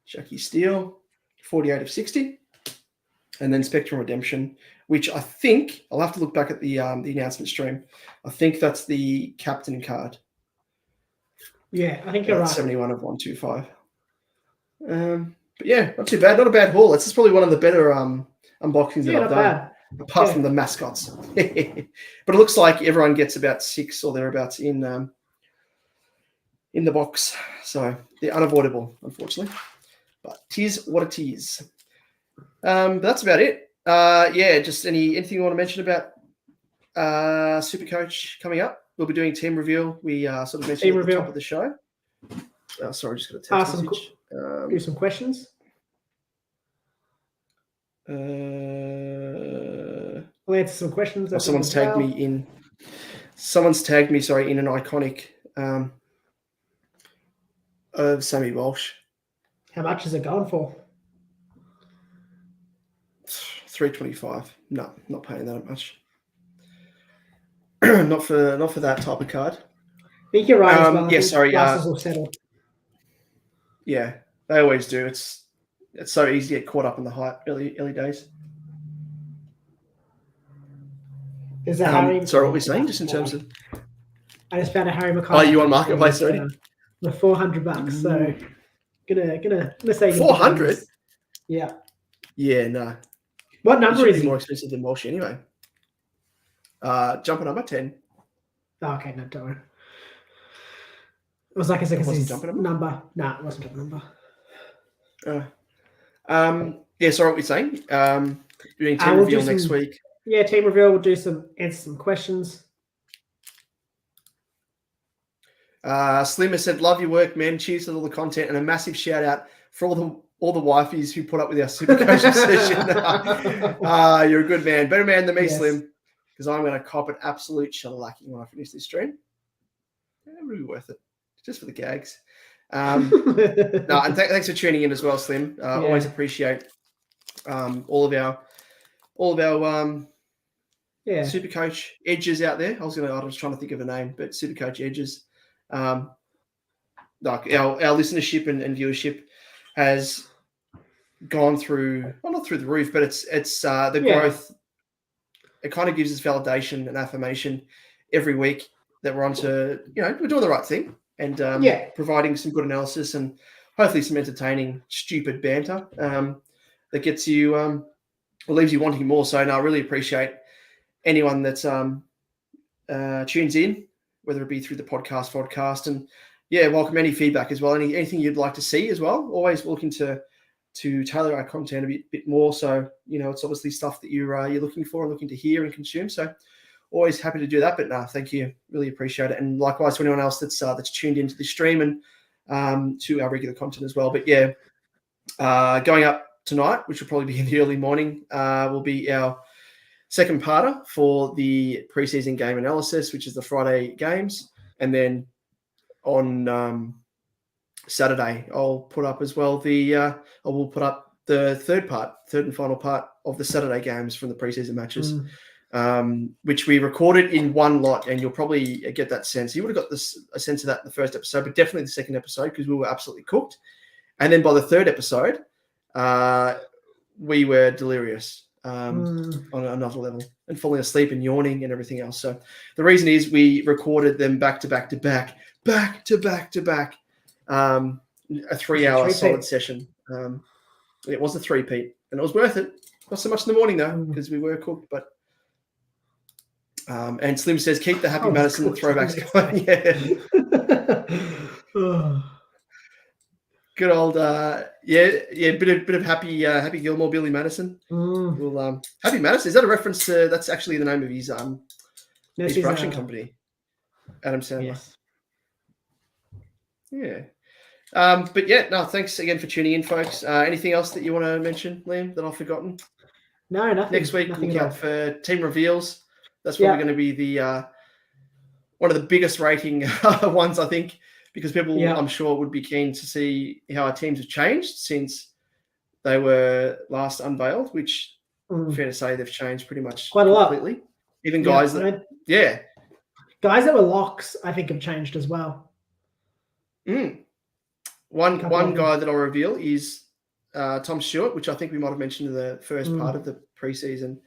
Jackie Steele, 48 of 60. And then Spectrum Redemption, which I think, I'll have to look back at the announcement stream. I think that's the captain card. Yeah, I think you're right. 71 of 125. But yeah, not too bad. Not a bad haul. This is probably one of the better unboxings that I've done. Bad. Apart from the mascots. But it looks like everyone gets about 6 or thereabouts in the box. So they're unavoidable, unfortunately. But tis what it is. That's about it. Just anything you want to mention about Supercoach coming up? We'll be doing team reveal. We sort of mentioned at the top of the show. Sorry, just got a text message. Do some questions. We'll answer some questions. Someone's tagged me in an iconic of Sammy Walsh. How much is it going for? $325. No, not paying that much. not for that type of card. I think you're right as well. Prices will settle. Yeah, they always do. It's so easy to get caught up in the hype early days. Is that Harry? Sorry, what we're saying, just in terms of. I just found a Harry McCall. Oh, you on Marketplace already? For $400. So gonna say 400. Yeah. Yeah, no. What number is he? More expensive than Walsh anyway. Jumper number 10. Oh, okay, no, don't worry. It was like a second number. No, it wasn't a number. Sorry, what we're saying. Doing team reveal next week. Yeah, team reveal. We'll answer some questions. Slimmer said, "Love your work, man. Cheers to all the content and a massive shout out for all the wifeys who put up with our Supercoach session. You're a good man, better man than me, yes. Slim, because I'm going to cop an absolute shellacking when I finish this stream. It'll be worth it, just for the gags. And thanks for tuning in as well, Slim. Always appreciate all of our Supercoach edges out there. I was trying to think of a name, but Supercoach edges. Like our listenership and viewership has gone through, well, not through the roof, but it's the growth. It kind of gives us validation and affirmation every week that we're we're doing the right thing and providing some good analysis and hopefully some entertaining, stupid banter that gets you or leaves you wanting more. So I really appreciate anyone that's tunes in, whether it be through the podcast, and welcome any feedback as well. Anything you'd like to see as well. Always looking to tailor our content a bit more. So it's obviously stuff that you're looking for and looking to hear and consume. So always happy to do that. But thank you, really appreciate it. And likewise to anyone else that's tuned into the stream and to our regular content as well. But going up tonight, which will probably be in the early morning, will be our second parter for the preseason game analysis, which is the Friday games. And then on Saturday, I'll put up as well I will put up the third and final part of the Saturday games from the preseason matches, which we recorded in one lot, and you'll probably get that sense. You would have got a sense of that in the first episode, but definitely the second episode, because we were absolutely cooked. And then by the third episode, we were delirious on another level and falling asleep and yawning and everything else. So the reason is we recorded them back to back, a 3-hour solid session. It was a three-peat, and it was worth it. Not so much in the morning, though, because we were cooked. But and Slim says, keep the Happy Madison throwbacks going. Yeah. Good old, bit of Happy Gilmore, Billy Madison. Well, Happy Madison, is that a reference to? That's actually the name of his production company, Adam Sandler. Yes. Yeah. But yeah, no, thanks again for tuning in, folks. Anything else that you want to mention, Liam, that I've forgotten? No, nothing. Next week, look out for team reveals. That's probably going to be the one of the biggest rating ones, I think, because people, I'm sure, would be keen to see how our teams have changed since they were last unveiled, which fair to say they've changed pretty much quite a completely. lot. Even guys guys that were locks, I think, have changed as well. One guy that I'll reveal is Tom Stewart, which I think we might have mentioned in the first part of the preseason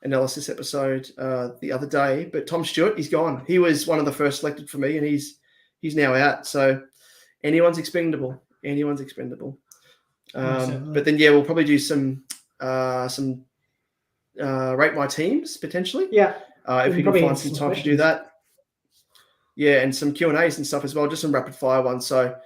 analysis episode the other day. But Tom Stewart, he's gone. He was one of the first selected for me, and he's now out. So anyone's expendable. But then we'll probably do some rate my teams potentially. Yeah. If we can find some time to do that. Yeah, and some Q&As and stuff as well, just some rapid fire ones. So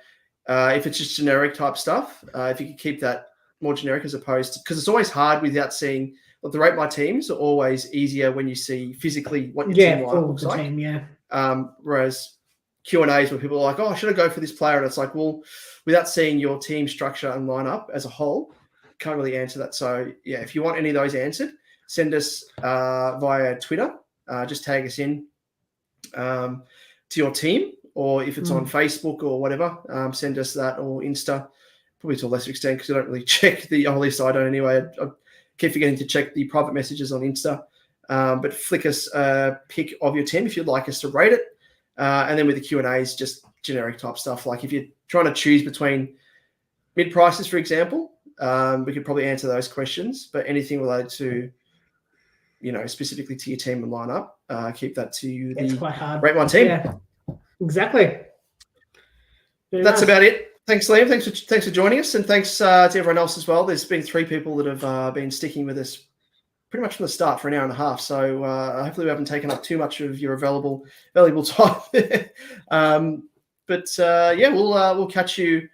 if it's just generic type stuff, if you could keep that more generic as opposed to, because it's always hard without seeing, the rate my teams are always easier when you see physically what your team looks like. Whereas Q&As where people are like, oh, should I go for this player? And it's like, well, without seeing your team structure and lineup as a whole, can't really answer that. So yeah, if you want any of those answered, send us via Twitter. Just tag us in to your team, or if it's on Facebook or whatever, send us that, or Insta, probably to a lesser extent because I don't really check at least I don't anyway. I keep forgetting to check the private messages on Insta. But flick us a pic of your team if you'd like us to rate it. And then with the Q&As, just generic type stuff. Like if you're trying to choose between mid prices, for example, we could probably answer those questions. But anything related to, specifically to your team and lineup, keep that to it's quite hard. Rate my team. Yeah, exactly. That's about it. Thanks, Liam. Thanks for joining us, and thanks to everyone else as well. There's been 3 people that have been sticking with us pretty much from the start for an hour and a half. So hopefully we haven't taken up too much of your valuable time. We'll catch you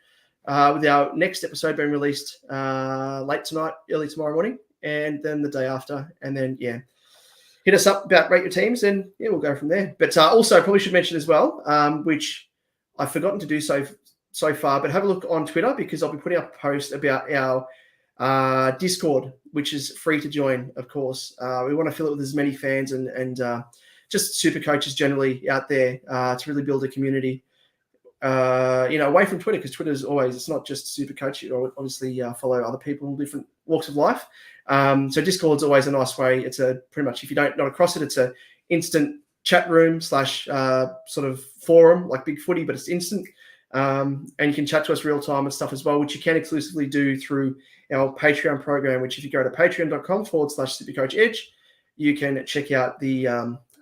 with our next episode being released late tonight, early tomorrow morning, and then the day after. And then, hit us up about rate your teams, and we'll go from there. But also probably should mention as well, which I've forgotten to do so far, but have a look on Twitter, because I'll be putting up a post about our Discord, which is free to join, of course. We want to fill it with as many fans and just super coaches generally out there to really build a community, away from Twitter, because Twitter is always, it's not just super coach. You obviously follow other people in different walks of life. So Discord's always a nice way. It's pretty much, if you not across it, it's a instant chat room / sort of forum like Big Footy, but it's instant. And you can chat to us real time and stuff as well, which you can exclusively do through our Patreon program, which if you go to patreon.com/supercoachedge, you can check out the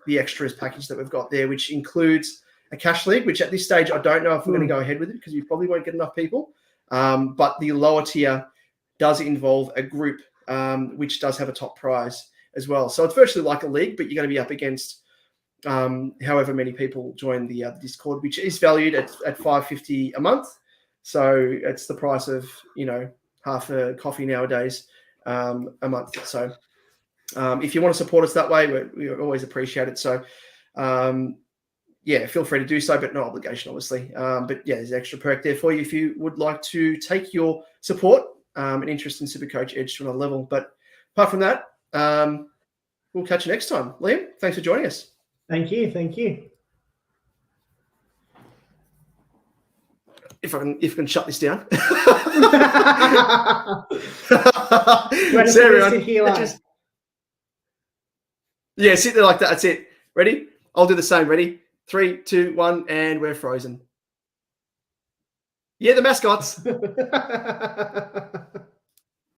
extras package that we've got there, which includes a cash league, which at this stage, I don't know if we're going to go ahead with it because we probably won't get enough people. But the lower tier does involve a group, which does have a top prize as well. So it's virtually like a league, but you're going to be up against however many people join the Discord, which is valued at $5.50 a month. So it's the price of, half a coffee nowadays a month. So if you want to support us that way, we always appreciate it. So feel free to do so, but no obligation, obviously. But there's an extra perk there for you if you would like to take your support and interest in Supercoach Edge to another level. But apart from that, we'll catch you next time. Liam, thanks for joining us. Thank you. if I can shut this down. Ready So for everyone, this to heal up. Yeah, sit there like that. That's it. Ready? I'll do the same. Ready? 3, 2, 1, and we're frozen. Yeah, the mascots.